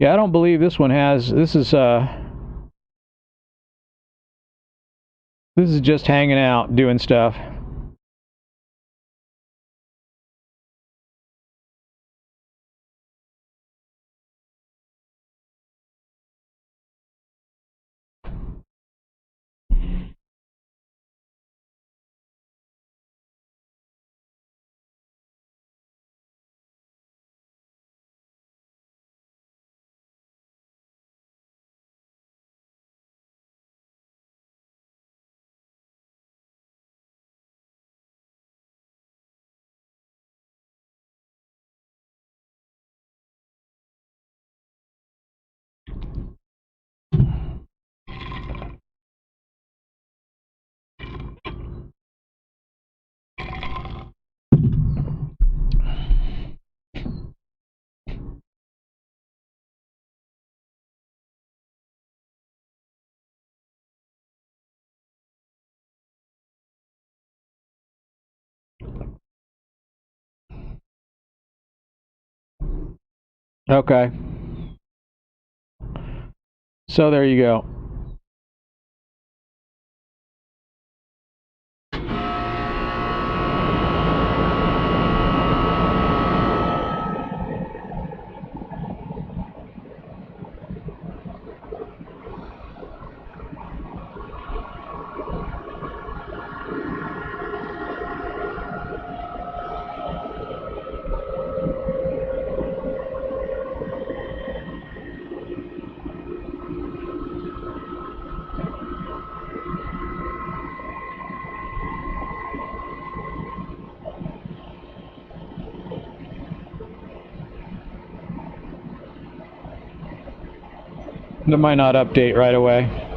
Yeah, I don't believe this one has. This is just hanging out, doing stuff. Okay. So there you go. It might not update right away.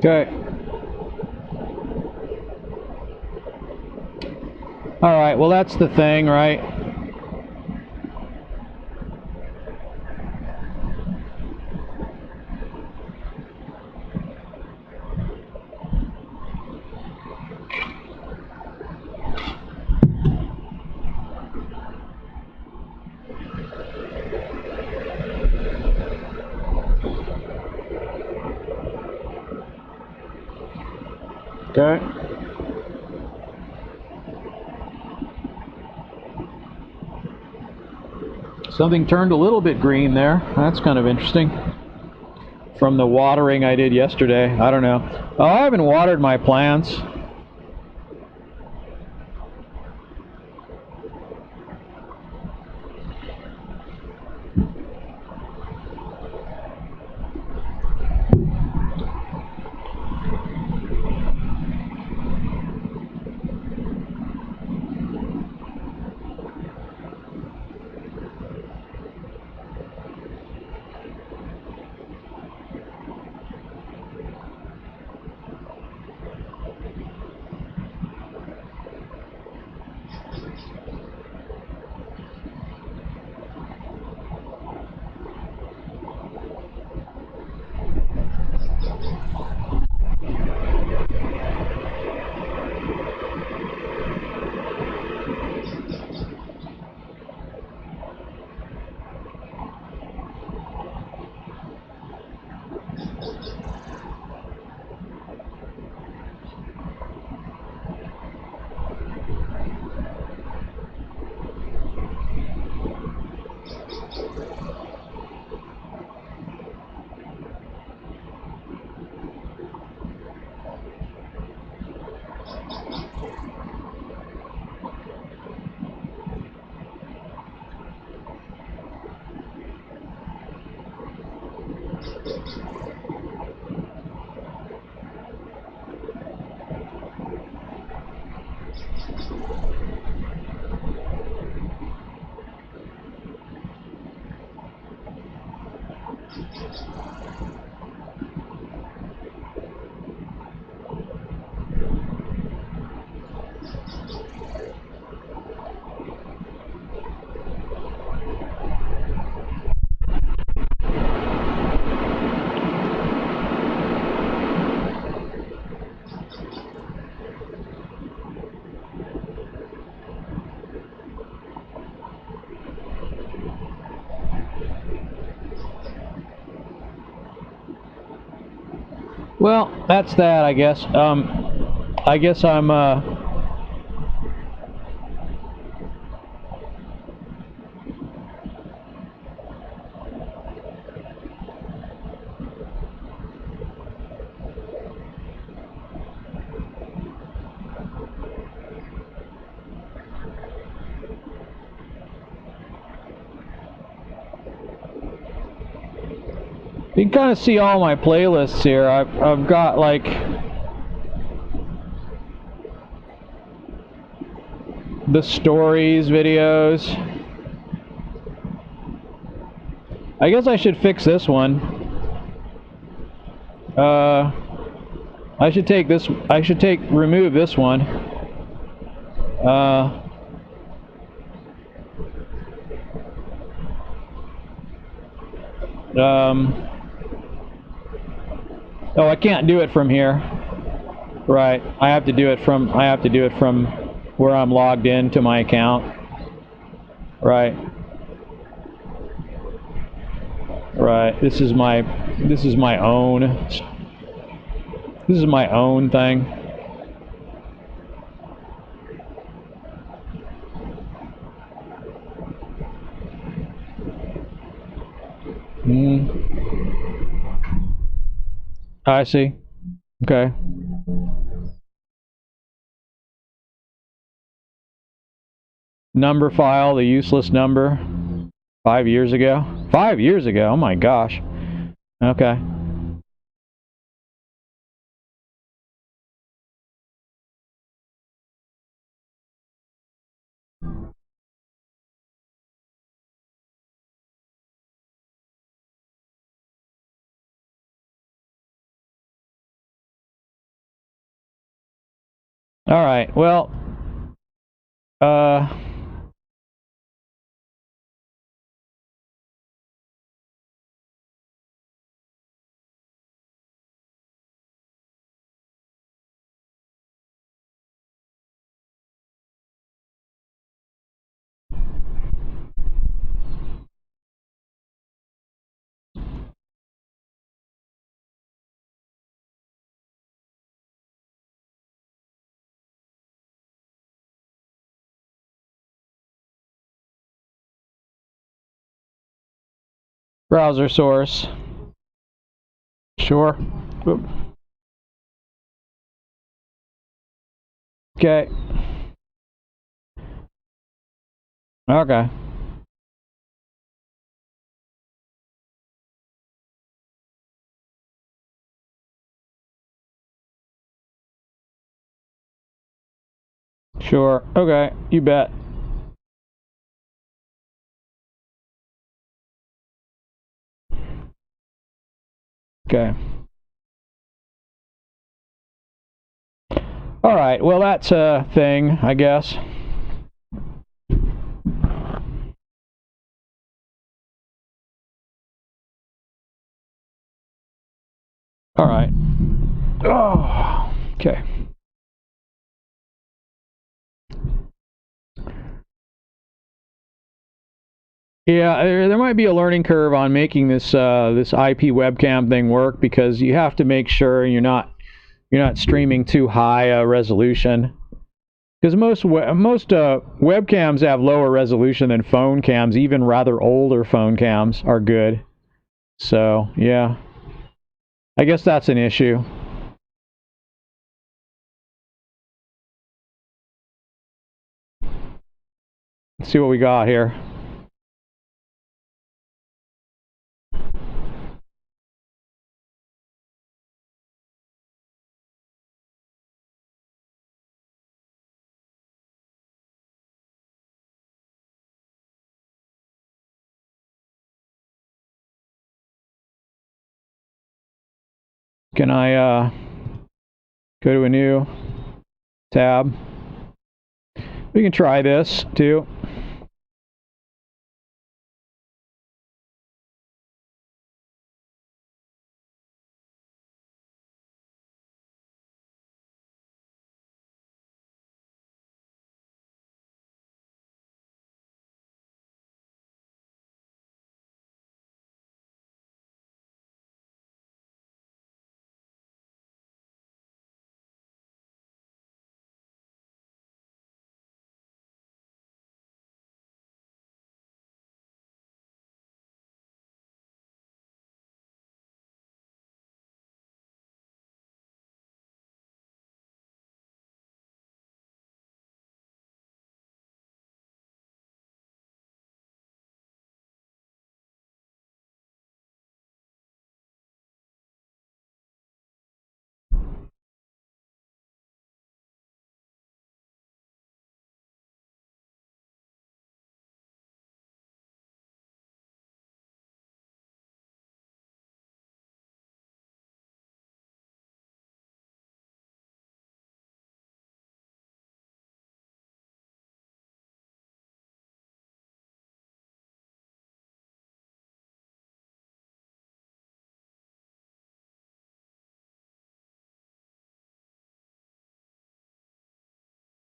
Okay. All right, well, that's the thing, right? Okay. Something turned a little bit green there. That's kind of interesting. From the watering I did yesterday. I don't know. Oh, I haven't watered my plants. Well, that's that, I guess. I guess I'm, you can kind of see all my playlists here. I've got like the stories videos. I guess I should fix this one. I should remove this one. Oh, I can't do it from here. Right. I have to do it from where I'm logged in to my account. Right. Right. This is my own thing. I see. Okay. Number file, the useless number. 5 years ago. 5 years ago. Oh my gosh. Okay. All right. Well, browser source. Sure. Okay. Okay. Sure. Okay. You bet. Okay. All right. Well, that's a thing, I guess. All right. Oh. Okay. Yeah, there might be a learning curve on making this this IP webcam thing work, because you have to make sure you're not streaming too high a resolution. Because most webcams have lower resolution than phone cams. Even rather older phone cams are good. So yeah, I guess that's an issue. Let's see what we got here. Can I go to a new tab? We can try this too.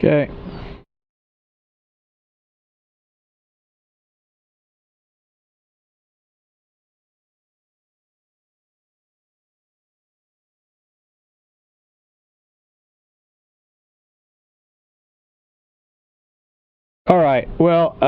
Okay. All right. Well,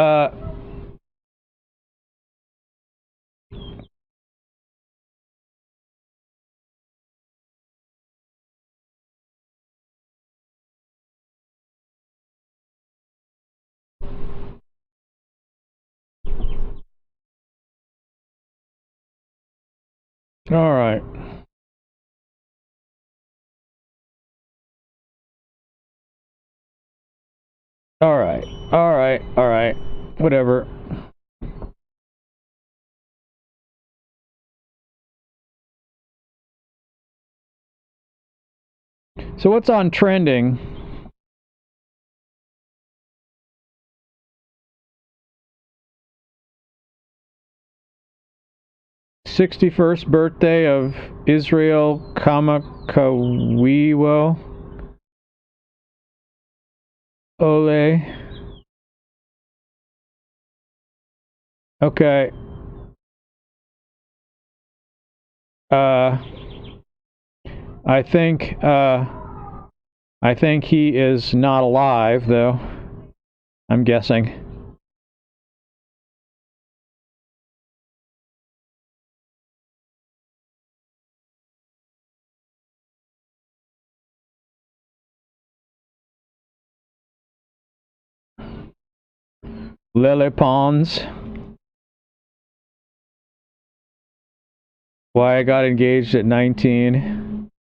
all right. All right. All right. All right. Whatever. So what's on trending? '61st birthday of Israel Kamakawiwo. Ole. Okay. I think he is not alive, though. I'm guessing. Lily Pons. Why I got engaged at 19.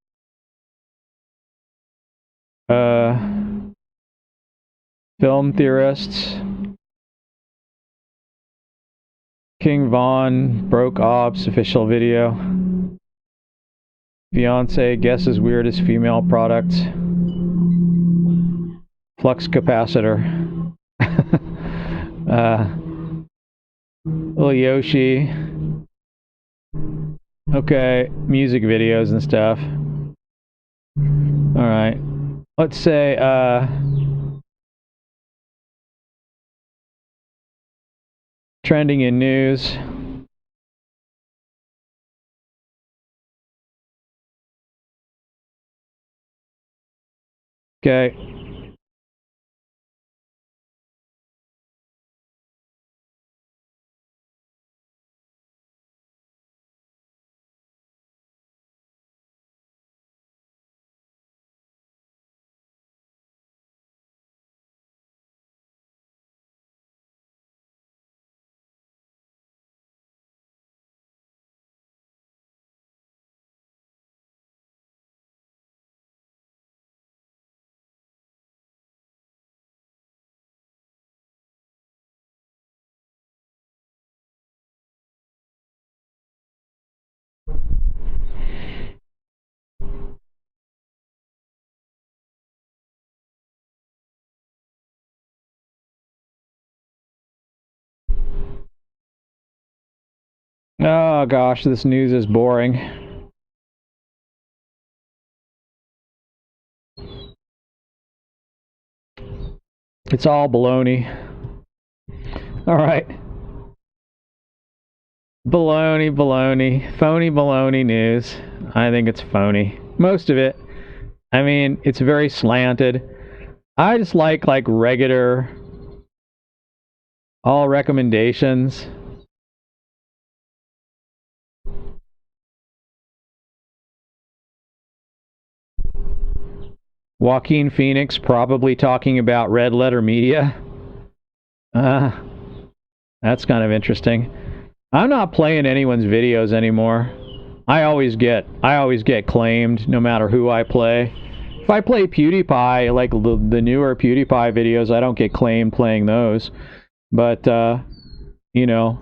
Film theorists. King Von broke ops official video. Fiance guesses weirdest female product. Flux capacitor. Little Yoshi. Okay, music videos and stuff. All right. Let's say trending in news. Okay. Oh gosh, this news is boring. It's all baloney. All right. Baloney, baloney. Phony baloney news. I think it's phony. Most of it. I mean, it's very slanted. I just like regular, all recommendations. Joaquin Phoenix probably talking about Red Letter Media. That's kind of interesting. I'm not playing anyone's videos anymore. I always get claimed no matter who I play. If I play PewDiePie, like the newer PewDiePie videos, I don't get claimed playing those. But you know,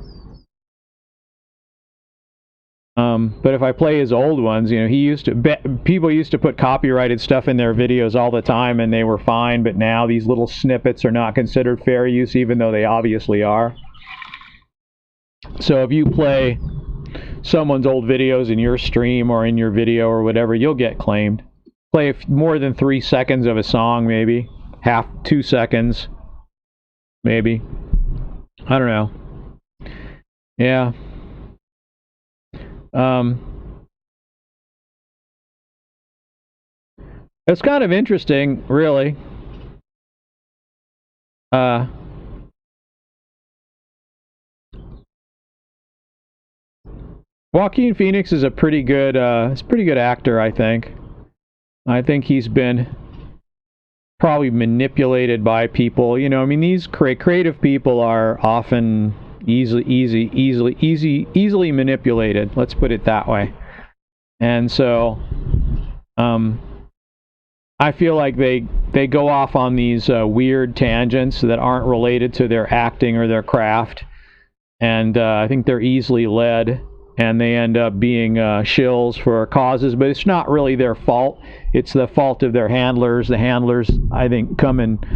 but if I play his old ones, you know, people used to put copyrighted stuff in their videos all the time and they were fine, but now these little snippets are not considered fair use, even though they obviously are. So if you play someone's old videos in your stream or in your video or whatever, you'll get claimed. Play more than 3 seconds of a song, maybe. 2 seconds, maybe. I don't know. Yeah. It's kind of interesting, really. Joaquin Phoenix is a pretty good actor, I think. I think he's been probably manipulated by people. You know, I mean, these creative people are often easily manipulated. Let's put it that way. And so, I feel like they go off on these weird tangents that aren't related to their acting or their craft, and I think they're easily led, and they end up being shills for causes, but it's not really their fault. It's the fault of their handlers. The handlers, I think, come and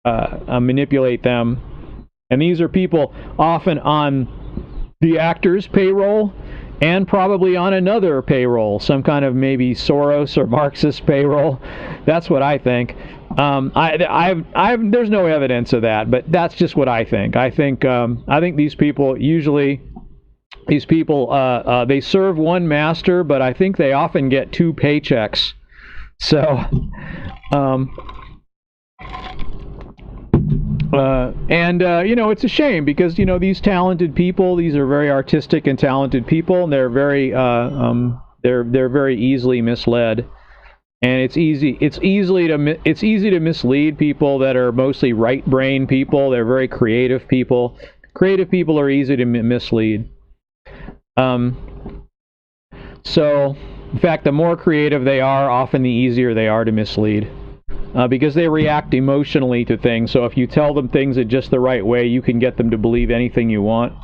manipulate them. And these are people often on the actor's payroll and probably on another payroll, some kind of maybe Soros or Marxist payroll. That's what I think. There's no evidence of that, but that's just what I think. I think these people usually, they serve one master, but I think they often get 2 paychecks. So, you know, it's a shame because, you know, these talented people, these are very artistic and talented people, and they're very easily misled. And it's easy to mislead people that are mostly right-brain people. They're very creative people. Creative people are easy to mislead. So, in fact, the more creative they are, often the easier they are to mislead. Because they react emotionally to things. So if you tell them things in just the right way, you can get them to believe anything you want.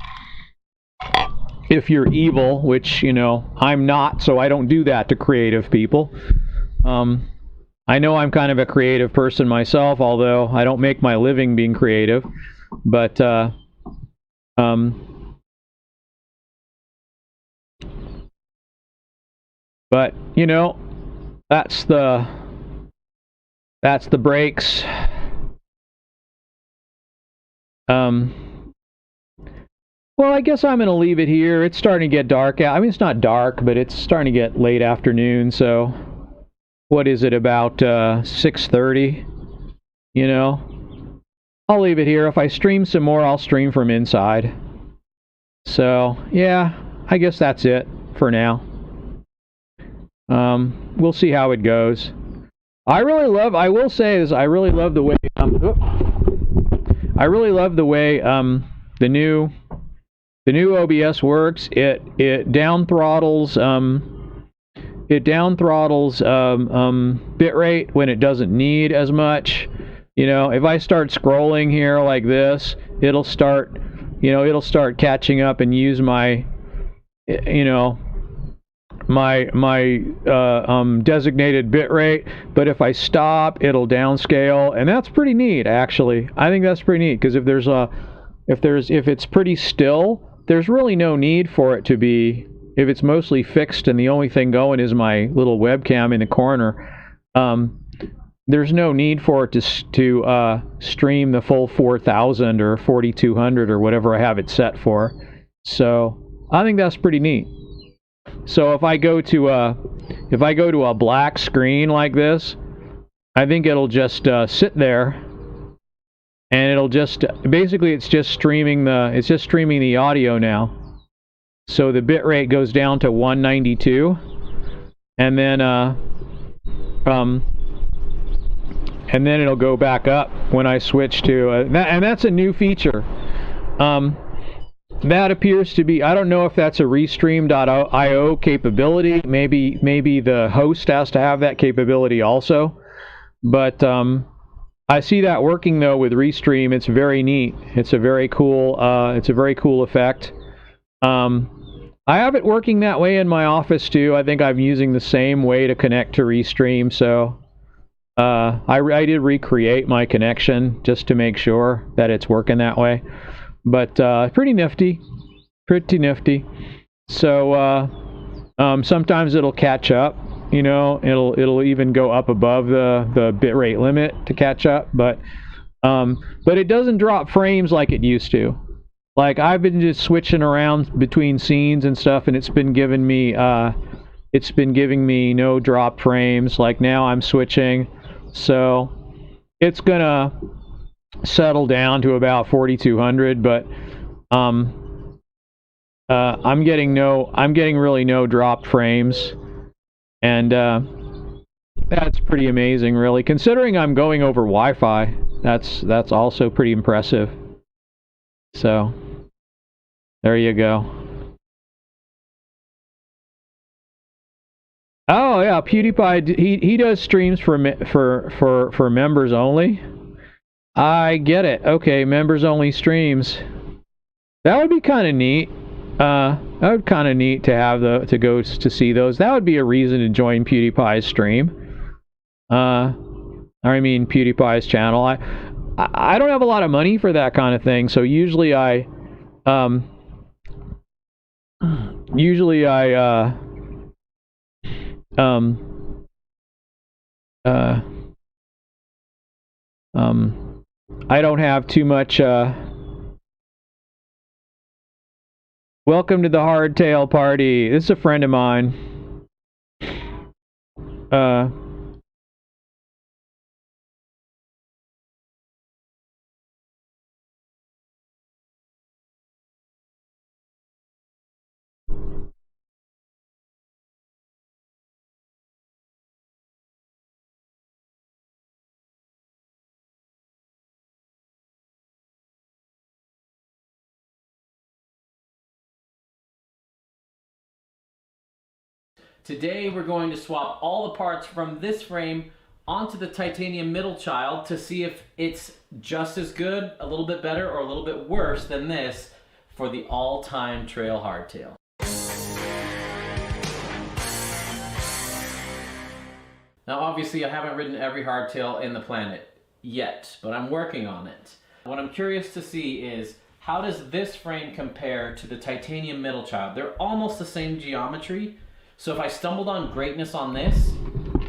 If you're evil, which, you know, I'm not, so I don't do that to creative people. I know I'm kind of a creative person myself, although I don't make my living being creative. But, you know, that's the breaks. Well, I guess I'm going to leave it here. It's starting to get dark out. I mean, it's not dark, but it's starting to get late afternoon. So, what is it, about 6:30? You know, I'll leave it here. If I stream some more, I'll stream from inside. So, yeah, I guess that's it for now. We'll see how it goes. I will say is I really love the way the new OBS works. It down throttles bitrate when it doesn't need as much. You know, if I start scrolling here like this, it'll start catching up and use my designated bitrate, but if I stop, it'll downscale, and that's pretty neat, actually. I think that's pretty neat, because if it's pretty still, there's really no need for it to be. If it's mostly fixed and the only thing going is my little webcam in the corner, there's no need for it to stream the full 4000 or 4200 or whatever I have it set for. So I think that's pretty neat. So if I go to a black screen like this, I think it'll just sit there, and it'll just basically it's just streaming the audio now. So the bitrate goes down to 192, and then it'll go back up when I switch to and that's a new feature. That appears to be, I don't know if that's a restream.io capability. Maybe the host has to have that capability also. But I see that working though with Restream. It's very neat. It's a very cool effect. I have it working that way in my office too. I think I'm using the same way to connect to Restream. So I did recreate my connection just to make sure that it's working that way. But pretty nifty. So sometimes it'll catch up. You know, it'll even go up above the bitrate limit to catch up, but it doesn't drop frames like it used to. Like, I've been just switching around between scenes and stuff, and it's been giving me no drop frames. Like, now I'm switching, so it's gonna settle down to about 4200, but I'm getting really no dropped frames, and that's pretty amazing, really, considering I'm going over Wi-Fi. That's also pretty impressive. So there you go. Oh yeah, PewDiePie, he does streams for members only. I get it. Okay, members only streams. That would be kind of neat. That would be kind of neat to have to go to see those. That would be a reason to join PewDiePie's stream. I mean PewDiePie's channel. I don't have a lot of money for that kind of thing, so usually I I don't have too much. Welcome to the hardtail party. This is a friend of mine. Today we're going to swap all the parts from this frame onto the titanium middle child to see if it's just as good, a little bit better, or a little bit worse than this for the all-time trail hardtail. Now obviously I haven't ridden every hardtail in the planet yet, but I'm working on it. What I'm curious to see is, how does this frame compare to the titanium middle child? They're almost the same geometry. So if I stumbled on greatness on this,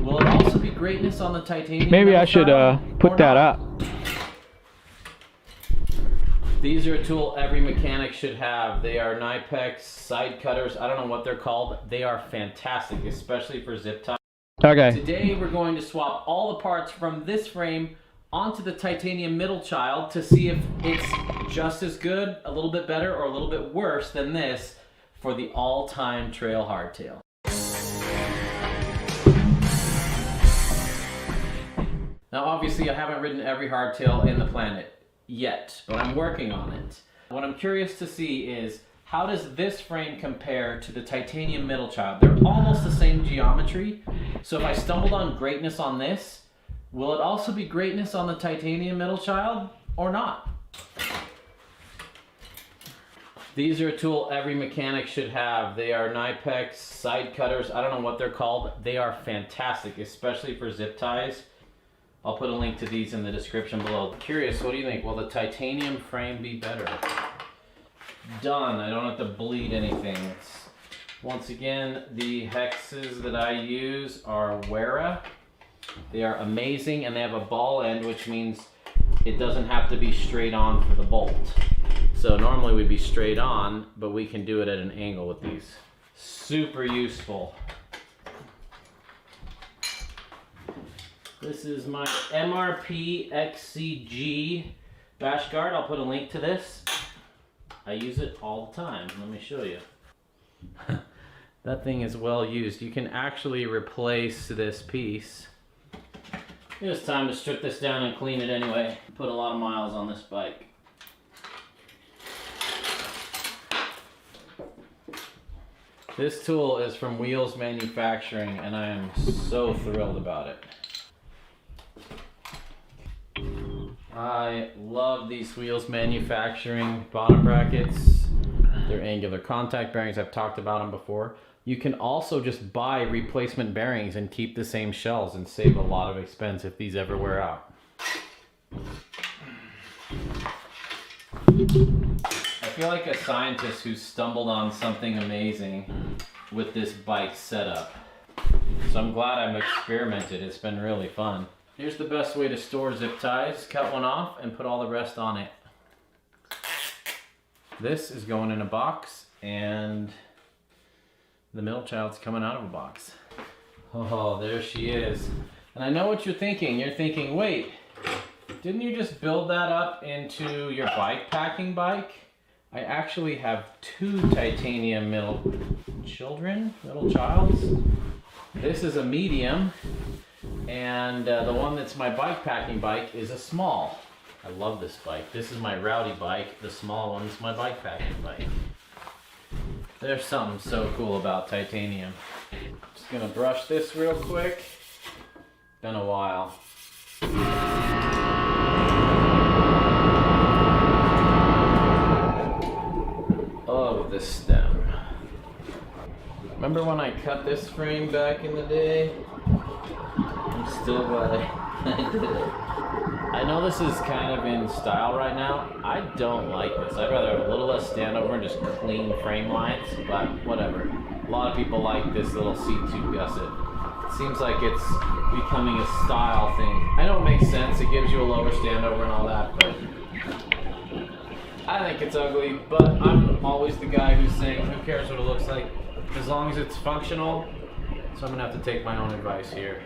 will it also be greatness on the titanium? Maybe I should put that up. These are a tool every mechanic should have. They are Knipex side cutters. I don't know what they're called. They are fantastic, especially for zip tie. Okay. Today we're going to swap all the parts from this frame onto the titanium middle child to see if it's just as good, a little bit better, or a little bit worse than this for the all-time trail hardtail. Now obviously I haven't ridden every hardtail in the planet yet, but I'm working on it. What I'm curious to see is, how does this frame compare to the titanium middle child? They're almost the same geometry. So if I stumbled on greatness on this, will it also be greatness on the titanium middle child or not? These are a tool every mechanic should have. They are Knipex side cutters. I don't know what they're called. They are fantastic, especially for zip ties. I'll put a link to these in the description below. Curious, what do you think? Will the titanium frame be better? Done. I don't have to bleed anything. Once again, the hexes that I use are Wera. They are amazing, and they have a ball end, which means it doesn't have to be straight on for the bolt. So normally we'd be straight on, but we can do it at an angle with these. Super useful. This is my MRP XCG bash guard. I'll put a link to this. I use it all the time. Let me show you. That thing is well used. You can actually replace this piece. It's time to strip this down and clean it anyway. Put a lot of miles on this bike. This tool is from Wheels Manufacturing, and I am so thrilled about it. I love these Wheels Manufacturing bottom brackets. They're angular contact bearings. I've talked about them before. You can also just buy replacement bearings and keep the same shells and save a lot of expense if these ever wear out. I feel like a scientist who stumbled on something amazing with this bike setup. So I'm glad I've experimented. It's been really fun. Here's the best way to store zip ties. Cut one off and put all the rest on it. This is going in a box, and the middle child's coming out of a box. Oh, there she is. And I know what you're thinking. You're thinking, wait, didn't you just build that up into your bike packing bike? I actually have 2 titanium middle childs. This is a medium, and the one that's my bike packing bike is a small. I love this bike. This is my rowdy bike. The small one's my bike packing bike. There's something so cool about titanium. Just gonna brush this real quick. Been a while. Of the stem. Remember when I cut this frame back in the day? I'm still glad I did it. I know this is kind of in style right now. I don't like this. I'd rather have a little less standover and just clean frame lines, but whatever. A lot of people like this little C2 gusset. It seems like it's becoming a style thing. I know it makes sense. It gives you a lower standover and all that, but I think it's ugly. But I'm always the guy who's saying, who cares what it looks like, as long as it's functional. So I'm gonna have to take my own advice here.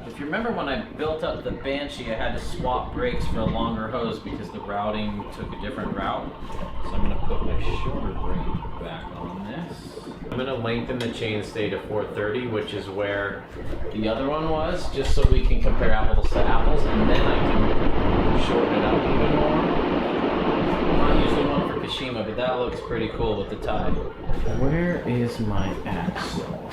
If you remember when I built up the Banshee, I had to swap brakes for a longer hose because the routing took a different route. So I'm gonna put my shorter brake back on this. I'm gonna lengthen the chainstay to 430, which is where the other one was, just so we can compare apples to apples, and then I can shorten it up even more. I'm not using one for Kashima, but that looks pretty cool with the tie. Where is my axle?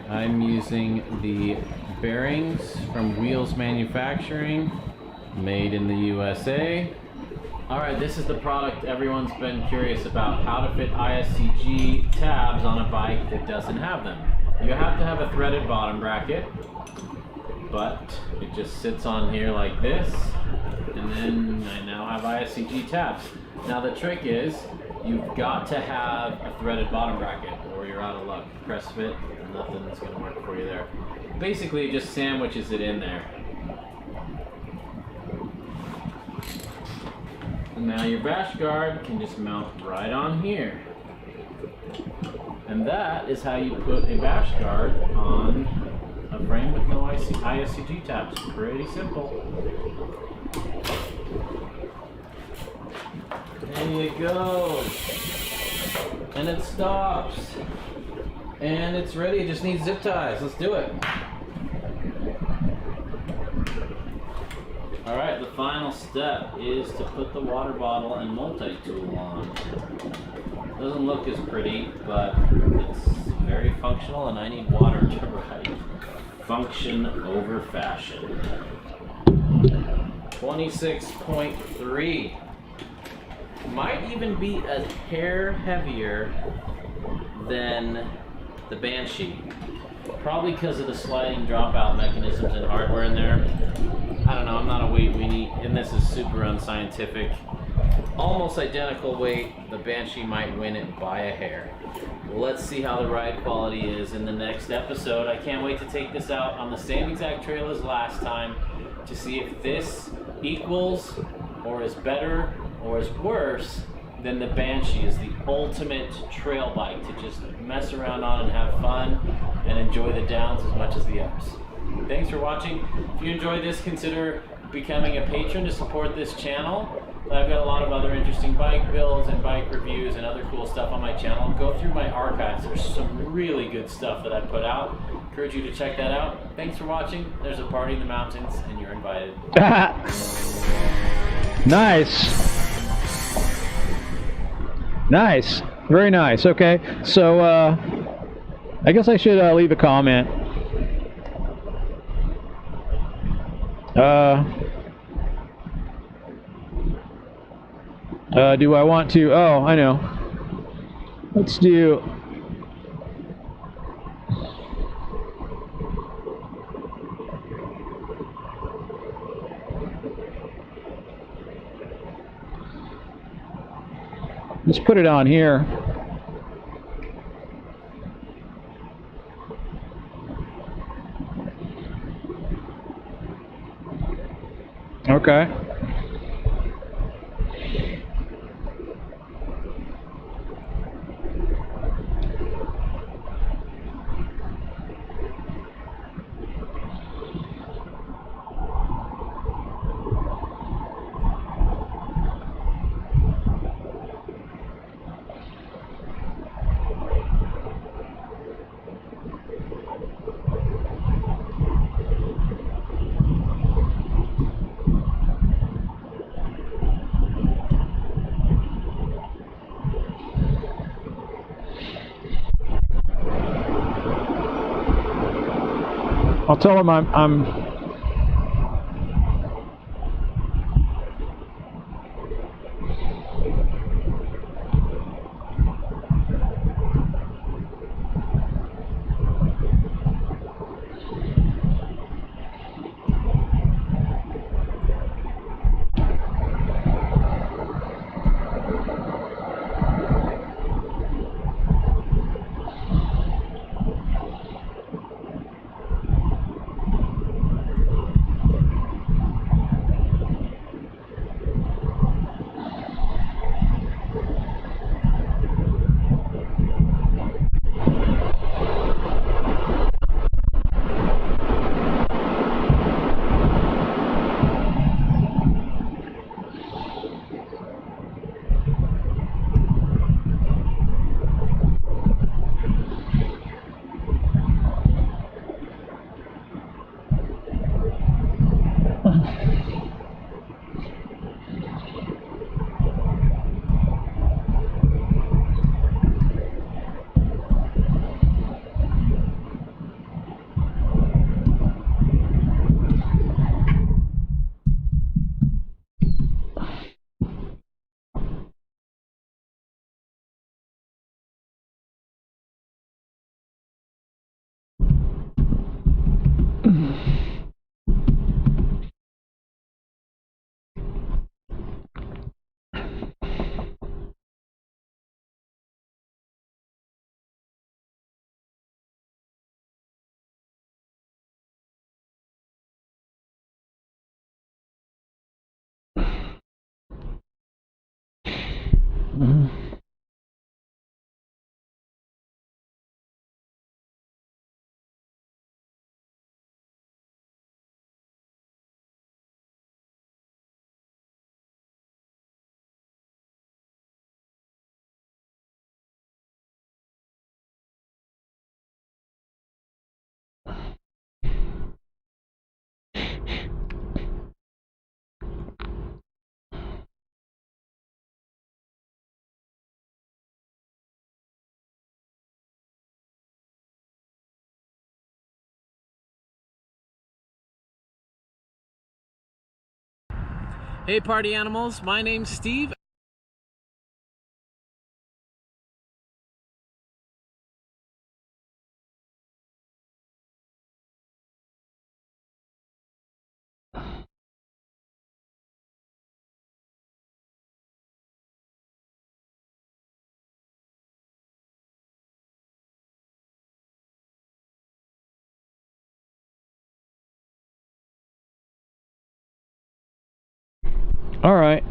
I'm using the bearings from Wheels Manufacturing, made in the USA. Alright, this is the product everyone's been curious about, how to fit ISCG tabs on a bike that doesn't have them. You have to have a threaded bottom bracket, but it just sits on here like this, and then I now have ISCG tabs. Now the trick is, you've got to have a threaded bottom bracket or you're out of luck. Press fit, nothing's going to work for you there. Basically it just sandwiches it in there. And now your bash guard can just mount right on here. And that is how you put a bash guard on a frame with no ISCG tabs. Pretty simple. There you go. And it stops. And it's ready. It just needs zip ties. Let's do it. Alright, the final step is to put the water bottle and multi-tool on. Doesn't look as pretty, but it's very functional and I need water to ride. Function over fashion. 26.3. Might even be a hair heavier than the Banshee. Probably because of the sliding dropout mechanisms and hardware in there. I don't know, I'm not a weight weenie, and this is super unscientific. Almost identical weight, the Banshee might win it by a hair. Let's see how the ride quality is in the next episode. I can't wait to take this out on the same exact trail as last time to see if this equals or is better or is worse than the Banshee. Is the ultimate trail bike to just mess around on and have fun and enjoy the downs as much as the ups. Thanks for watching. If you enjoyed this, consider becoming a patron to support this channel. I've got a lot of other interesting bike builds and bike reviews and other cool stuff on my channel. Go through my archives. There's some really good stuff that I put out. Encourage you to check that out. Thanks for watching. There's a party in the mountains and you're invited. Nice. Nice. Very nice. Okay. So, I guess I should leave a comment. Do I want to? Oh, I know. Let's do. Let's put it on here. Okay. I'll tell him I'm Hey party animals, my name's Steve. all right.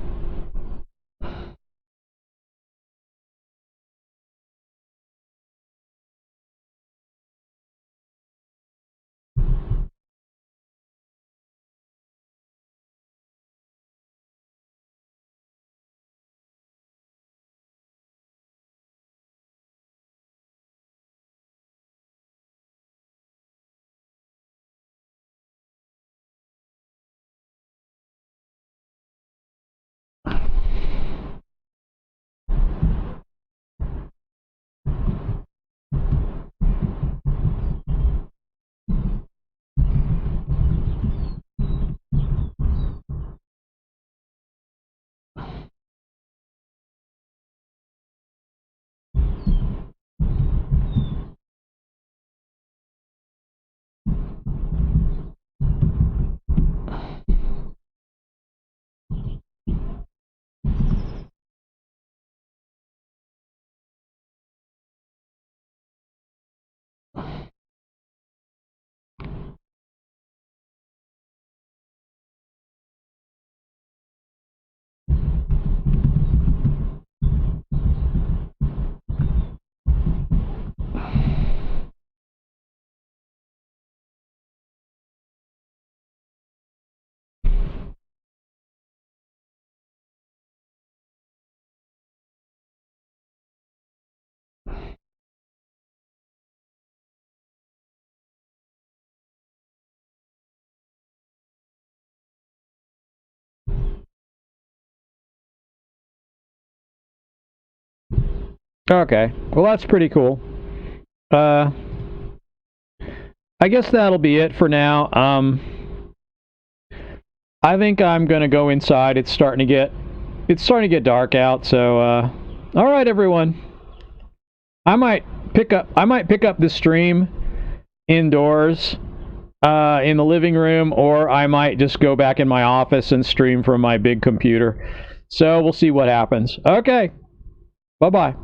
Okay. Well, that's pretty cool. I guess that'll be it for now. I think I'm gonna go inside. It's starting to get dark out. So, all right, everyone. I might pick up the stream indoors in the living room, or I might just go back in my office and stream from my big computer. So we'll see what happens. Okay. Bye-bye.